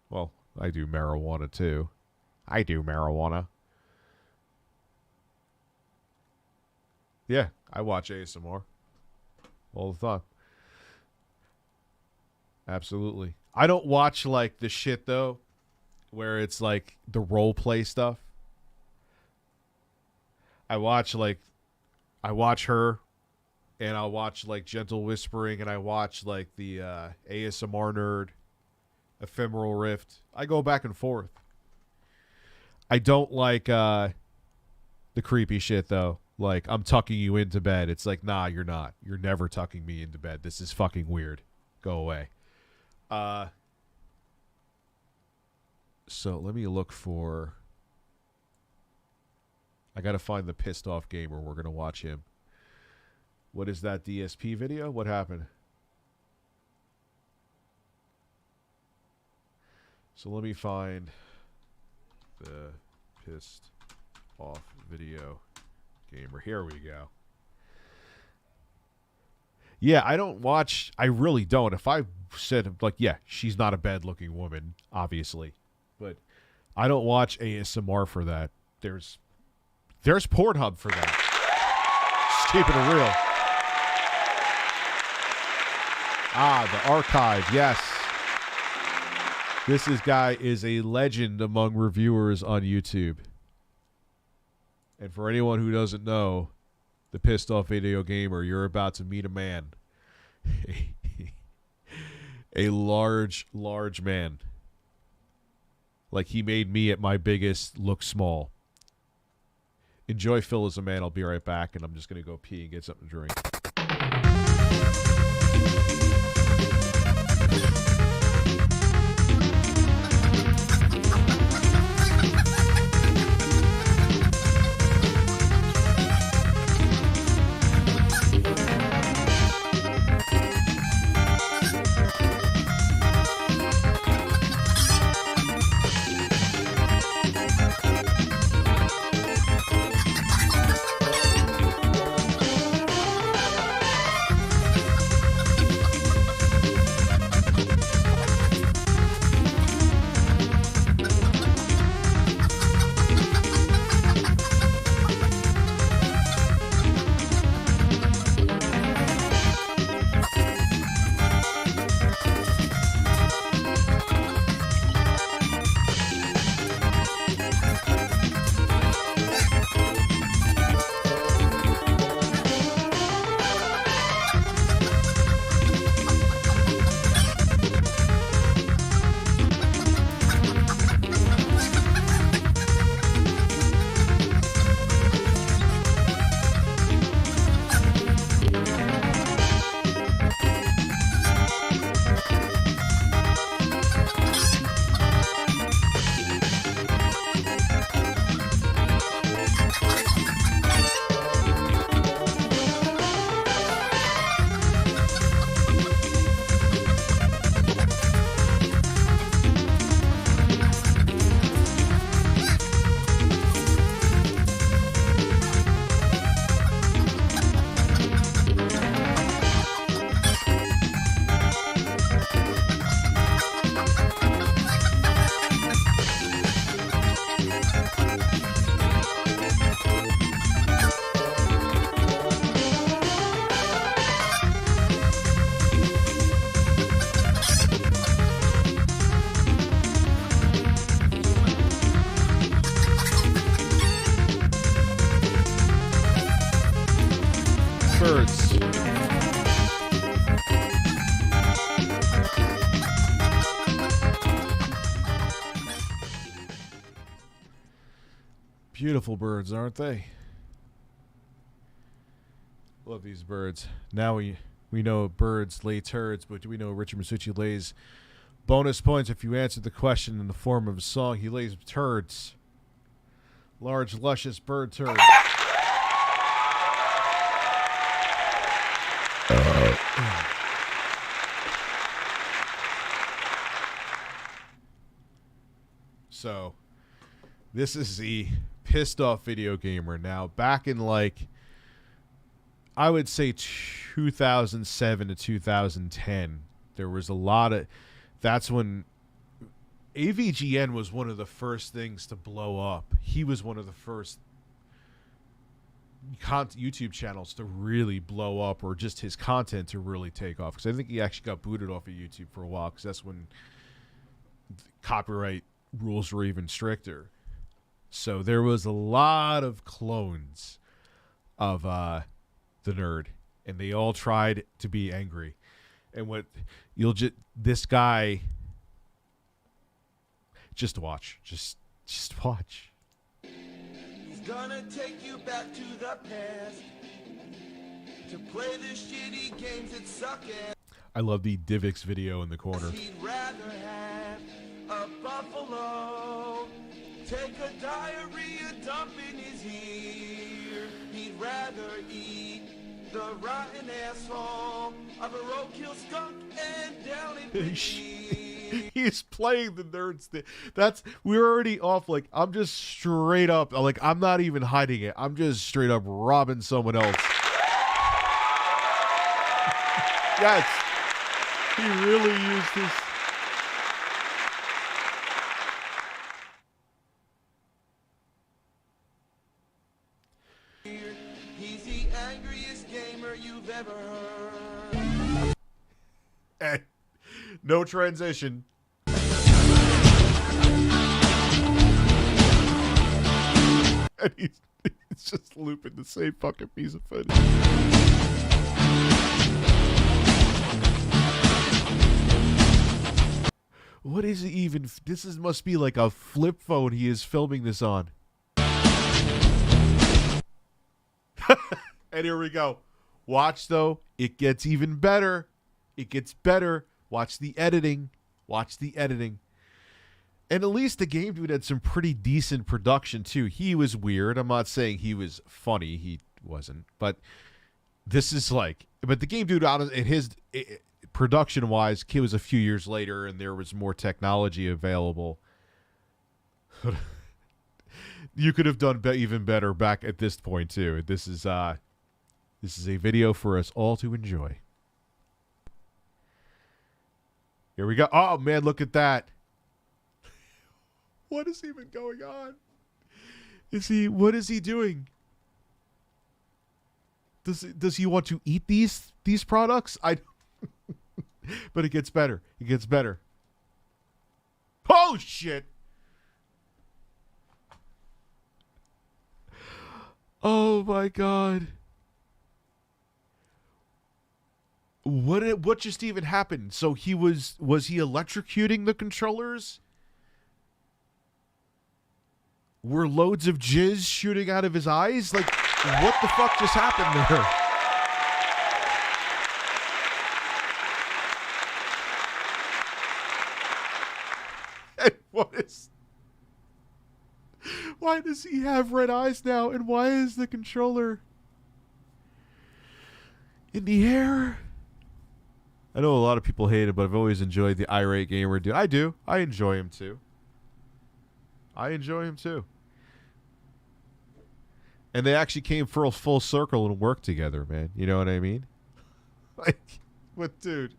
Well, I do marijuana too. I do marijuana. Yeah, I watch ASMR all the time. Absolutely. I don't watch like the shit though, where it's like the role play stuff. I watch her, and I'll watch like Gentle Whispering, and I watch like the ASMR Nerd, Ephemeral Rift. I go back and forth. I don't like the creepy shit though. Like, I'm tucking you into bed. It's like, nah, you're not. You're never tucking me into bed. This is fucking weird. Go away. So let me look for... I gotta find the pissed off gamer. We're gonna watch him. What is that DSP video? What happened? So let me find the pissed off video gamer. Here we go. Yeah, I don't watch... I really don't. If I said, like, yeah, she's not a bad-looking woman, obviously. But I don't watch ASMR for that. There's Pornhub for that. Just keeping it real. The archive, yes. This guy is a legend among reviewers on YouTube. And for anyone who doesn't know, the Pissed Off Video Gamer, you're about to meet a man. A large, large man. Like he made me at my biggest look small. Enjoy Phil as a Man. I'll be right back, and I'm just going to go pee and get something to drink. Birds. Beautiful birds, aren't they? Love these birds. Now we know birds lay turds, but do we know Richard Masucci lays bonus points if you answer the question in the form of a song? He lays turds. Large, luscious bird turds. So, this is the Pissed Off Video Gamer. Now, back in I would say 2007 to 2010, there was a lot of, that's when AVGN was one of the first things to blow up. He was one of the first YouTube channels to really blow up, or just his content to really take off. Because I think he actually got booted off of YouTube for a while, because that's when copyright rules were even stricter. So there was a lot of clones of the nerd, and they all tried to be angry. And what this guy, just watch, just watch. He's gonna take you back to the past to play the shitty games that suck at. I love the Divix video in the corner. He'd rather have a buffalo take a diarrhea dump in his ear. He'd rather eat the rotten asshole of a roadkill skunk and down in He's playing the nerds thing. We're already off. I'm just straight up, I'm not even hiding it. I'm just straight up robbing someone else. Yes. He really used this. you've ever heard. And no transition. And he's just looping the same fucking piece of footage. What is it even? Must be like a flip phone he is filming this on. And here we go. Watch, though. It gets even better. It gets better. Watch the editing. Watch the editing. And at least the game dude had some pretty decent production, too. He was weird. I'm not saying he was funny. He wasn't. But this is like... But the game dude, production-wise, it was a few years later, and there was more technology available. You could have done even better back at this point, too. This is a video for us all to enjoy. Here we go. Oh, man, look at that. What is even going on? What is he doing? Does he want to eat these products? But it gets better. It gets better. Oh, shit. Oh, my God. What just even happened? So was he electrocuting the controllers? Were loads of jizz shooting out of his eyes? Like, what the fuck just happened there? And why does he have red eyes now? And why is the controller in the air? I know a lot of people hate it, but I've always enjoyed the irate gamer dude. I do. I enjoy him too. And they actually came for a full circle and worked together, man. You know what I mean? Like, what, dude?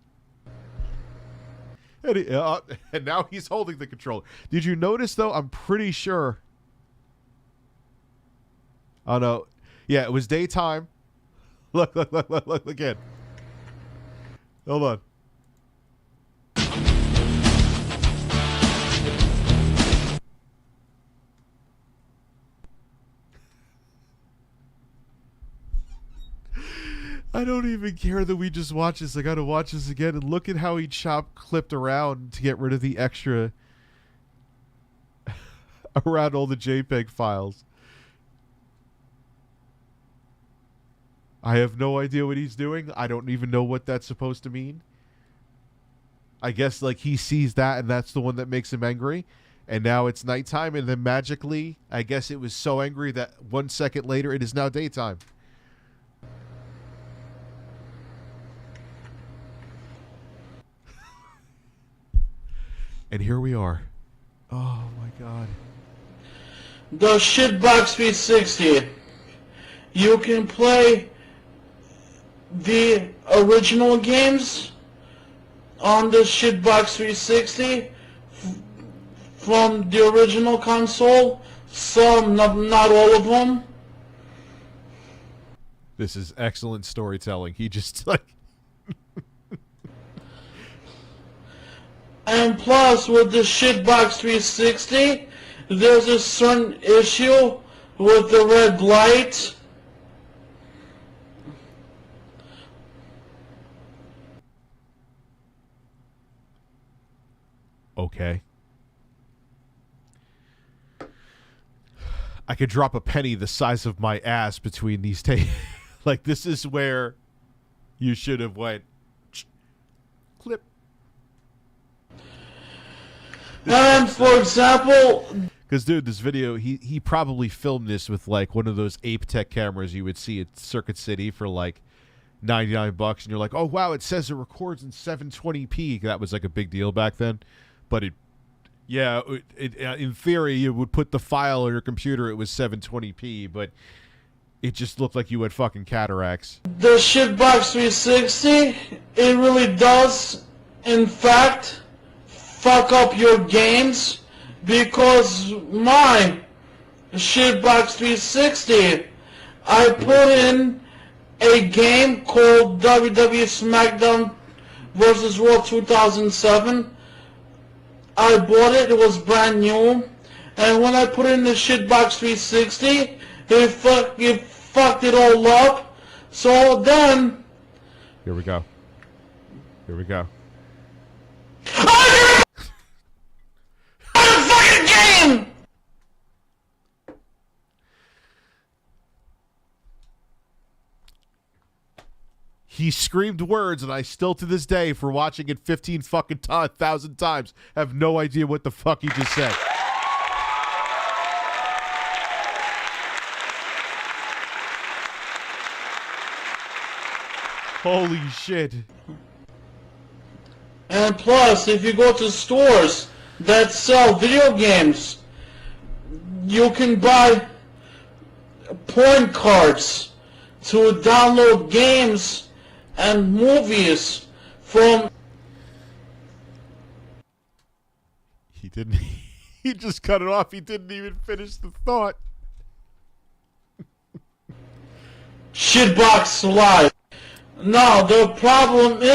And now he's holding the controller. Did you notice, though? I'm pretty sure. Oh, no. Yeah, it was daytime. Look again. Hold on. I don't even care that we just watched this. I gotta watch this again and look at how he clipped around to get rid of the extra around all the JPEG files. I have no idea what he's doing. I don't even know what that's supposed to mean. I guess like he sees that and that's the one that makes him angry. And now it's nighttime and then magically, I guess it was so angry that 1 second later it is now daytime. And here we are. Oh my God. The Shitbox 360. You can play the original games on the Shitbox 360 from the original console. Some, not all of them. This is excellent storytelling. He just like... And plus, with the Shitbox 360, there's a certain issue with the red light. Okay. I could drop a penny the size of my ass between these tapes. Like, this is where you should have went. Clip. And, for example... Because, dude, this video, he probably filmed this with, like, one of those Ape Tech cameras you would see at Circuit City for, like, $99. And you're like, oh, wow, it says it records in 720p. That was, like, a big deal back then. But in theory, you would put the file on your computer, it was 720p, but it just looked like you had fucking cataracts. The Shitbox 360, it really does, in fact, fuck up your games, because my Shitbox 360, I put in a game called WWE SmackDown vs. Raw 2007. I bought it, it was brand new, and when I put it in the shitbox 360, it fucked it all up. So then... Here we go. Here we go. fucking game! He screamed words, and I still, to this day, for watching it 15 fucking thousand times, have no idea what the fuck he just said. Holy shit. And plus, if you go to stores that sell video games, you can buy porn cards to download games and movies from... He didn't... He just cut it off. He didn't even finish the thought. Shitbox Live. Now, the problem is...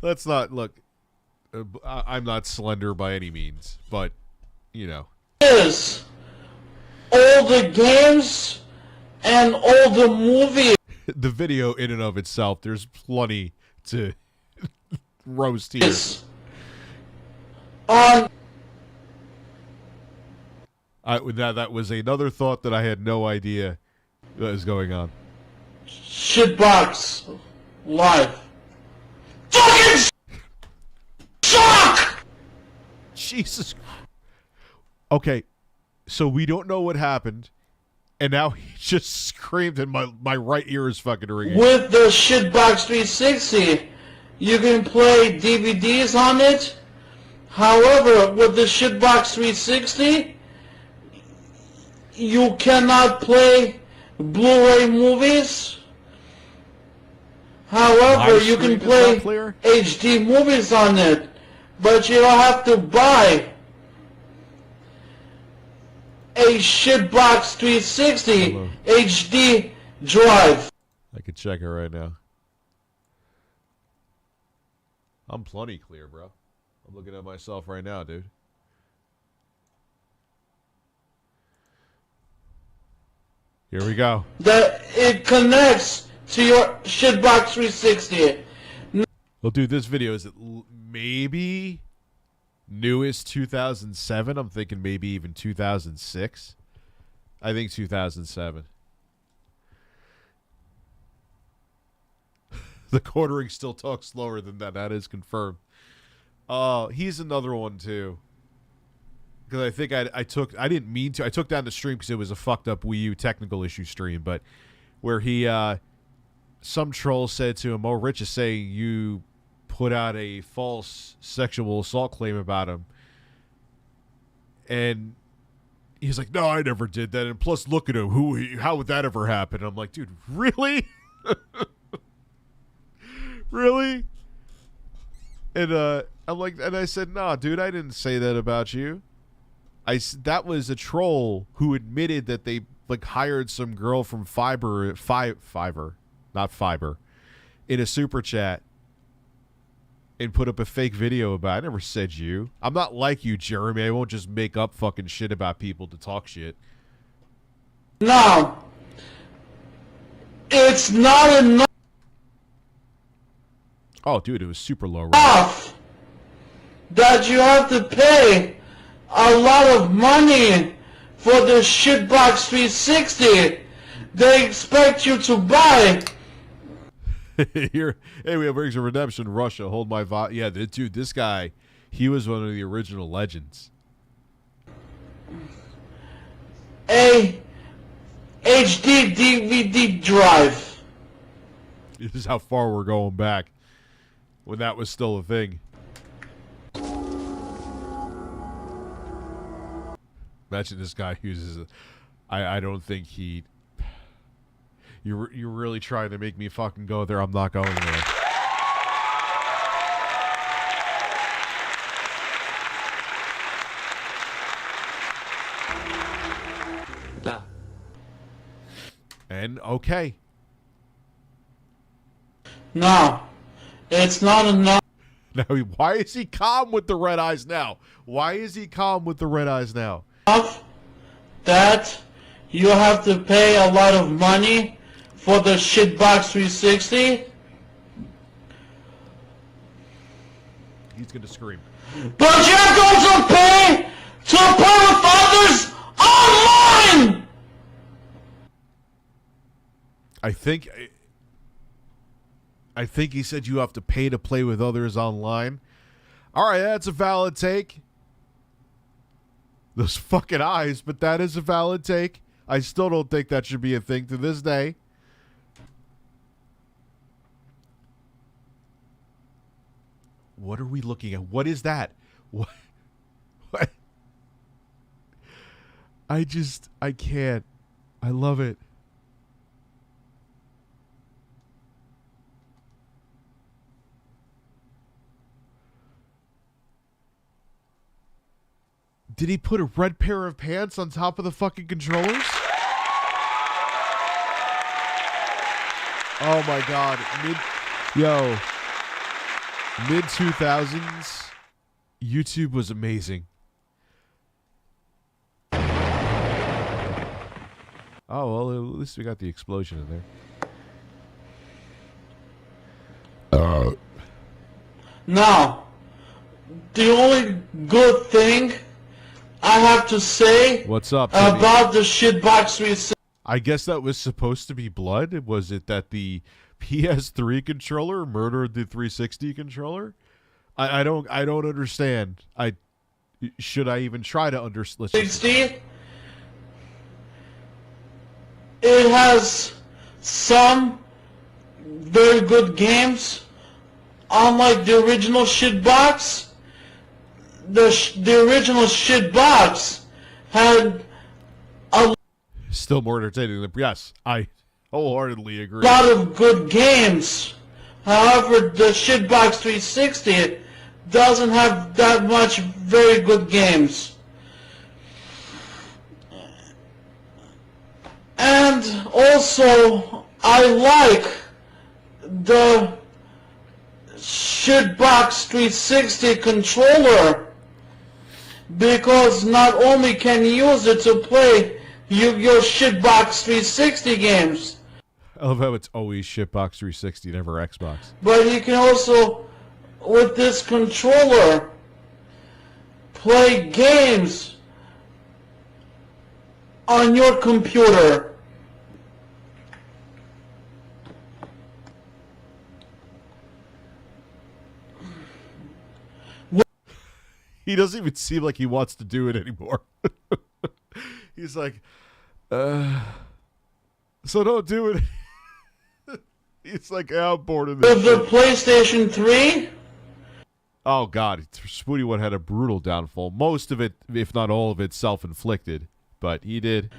Let's not... Look, I'm not slender by any means, but, you know. ...is all the games and all the movies... The video in and of itself, there's plenty to roast here. That was another thought that I had no idea was going on. Shitbox Live. Fucking suck! Jesus. Okay, so we don't know what happened, and now he just screamed, and my right ear is fucking ringing. With the Shitbox 360, you can play DVDs on it. However, with the Shitbox 360, you cannot play Blu-ray movies. However, you can play HD movies on it, but you don't have to buy a Shitbox 360 HD drive. I could check it right now. I'm plenty clear, bro. I'm looking at myself right now, dude. Here we go. That it connects to your Shitbox 360. Well, dude, this video is maybe newest 2007. I'm thinking maybe even 2006. I think 2007. The quartering still talks slower than that. That is confirmed. He's another one too. Because I think I didn't mean to. I took down the stream because it was a fucked up Wii U technical issue stream, but where he, some troll said to him, "Oh, Rich is saying you put out a false sexual assault claim about him," and he's like, "No, I never did that. And plus, look at him. How would that ever happen?" I'm like, dude, really? Really? And I'm like, and I said, "Nah, dude, I didn't say that about you. That was a troll who admitted that they like hired some girl from Fiverr, not Fiber, in a super chat and put up a fake video about it. I never said you. I'm not like you, Jeremy. I won't just make up fucking shit about people to talk shit." No, it's not enough. Oh, dude, it was super low. Enough that you have to pay a lot of money for the Shitbox 360. They expect you to buy. Here, hey, we have Rings of Redemption, Russia. Hold my vibe. Yeah, dude, this guy, he was one of the original legends. A HD DVD drive. This is how far we're going back when that was still a thing. Imagine this guy uses it. I don't think he... You're really trying to make me fucking go there. I'm not going there. Nah. And, okay. No, it's not enough. Now, why is he calm with the red eyes now? Why is he calm with the red eyes now? That you have to pay a lot of money for the shitbox 360. He's gonna scream. But you're going to pay to play with others online! I think he said you have to pay to play with others online. All right, that's a valid take. Those fucking eyes, but that is a valid take. I still don't think that should be a thing to this day. What are we looking at? What is that? What? I can't. I love it. Did he put a red pair of pants on top of the fucking controllers? Oh my god. Mid 2000s, YouTube was amazing. Oh, well, at least we got the explosion in there. Now, the only good thing I have to say What's up, Timmy? about the shitbox 360. I guess that was supposed to be blood. Was it that the PS3 controller murdered the 360 controller? I don't understand. Should I even try to understand? 60. It has some very good games, unlike the original shitbox. The original shitbox had a Still more entertaining than... Yes, I wholeheartedly agree. lot of good games. However, the shitbox 360 doesn't have that much very good games. And also, I like the shitbox 360 controller because not only can you use it to play your shitbox 360 games, I love how it's always shitbox 360, never Xbox. but you can also, with this controller, play games on your computer. He doesn't even seem like he wants to do it anymore. He's like, so don't do it. He's like, yeah, I'm bored of this. With the PlayStation 3, Oh, God. Spoonie One had a brutal downfall. Most of it, if not all of it, self-inflicted. But he did.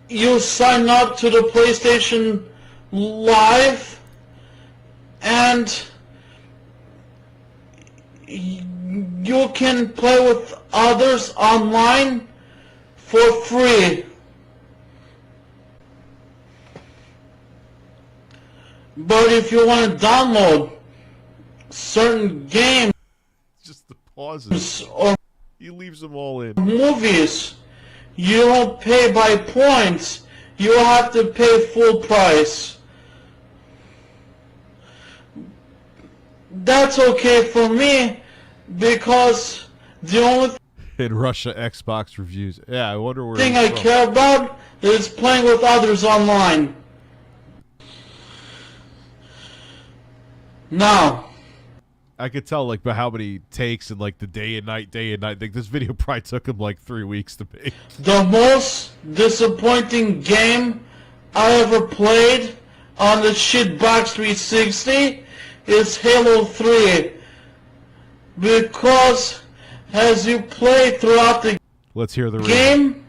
you sign up to the PlayStation Live, and you can play with others online for free. But if you want to download certain games Just the pauses. or He leaves them all in. movies, you don't pay by points. You have to pay full price. That's okay for me because the only In Russia, Xbox reviews. Yeah, I wonder where thing he's I from. care about is playing with others online. Now, I could tell, like, by how many takes and, like, the day and night. Like, this video probably took him, like, 3 weeks to make. the most disappointing game I ever played on the shitbox 360 is Halo 3. Because as you play throughout the Let's hear the review. game,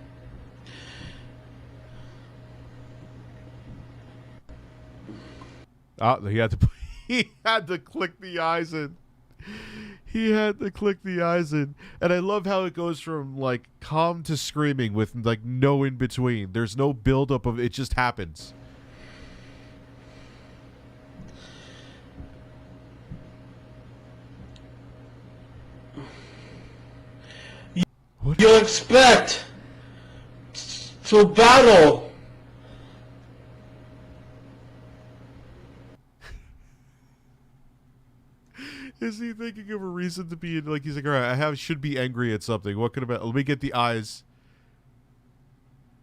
Oh, he had to. He had to click the eyes in. He had to click the eyes in, and I love how it goes from like calm to screaming with like no in between. There's no buildup of it; just happens. you expect to battle. Is he thinking of a reason to be like? He's like, all right, should be angry at something. What could about? Let me get the eyes.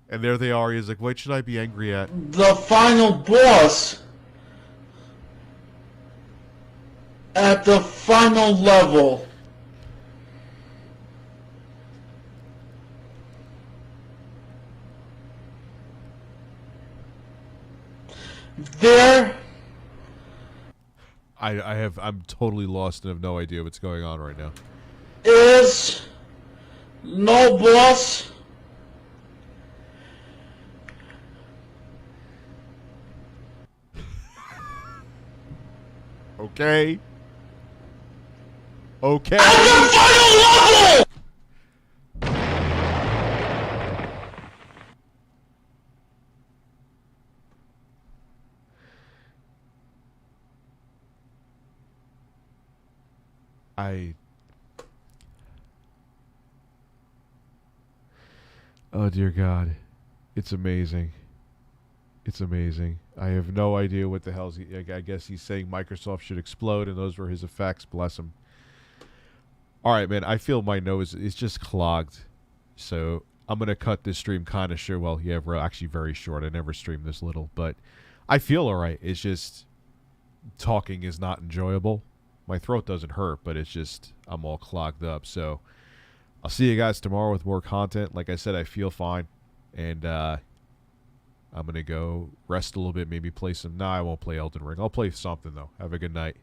And there they are. He's like, what should I be angry at? The final boss at the final level. There. I'm totally lost and have no idea what's going on right now. Is no boss. Okay. Okay. At the final level! Oh dear God, it's amazing. It's amazing. I have no idea what the hell's he. I guess he's saying Microsoft should explode, and those were his effects. Bless him. All right, man. I feel my nose is just clogged, so I'm gonna cut this stream kind of short. Well, yeah, we're actually very short. I never streamed this little, but I feel all right. It's just talking is not enjoyable. My throat doesn't hurt, but it's just I'm all clogged up. So I'll see you guys tomorrow with more content. Like I said, I feel fine, and I'm gonna go rest a little bit. Maybe play some. No, I won't play Elden Ring. I'll play something though. Have a good night.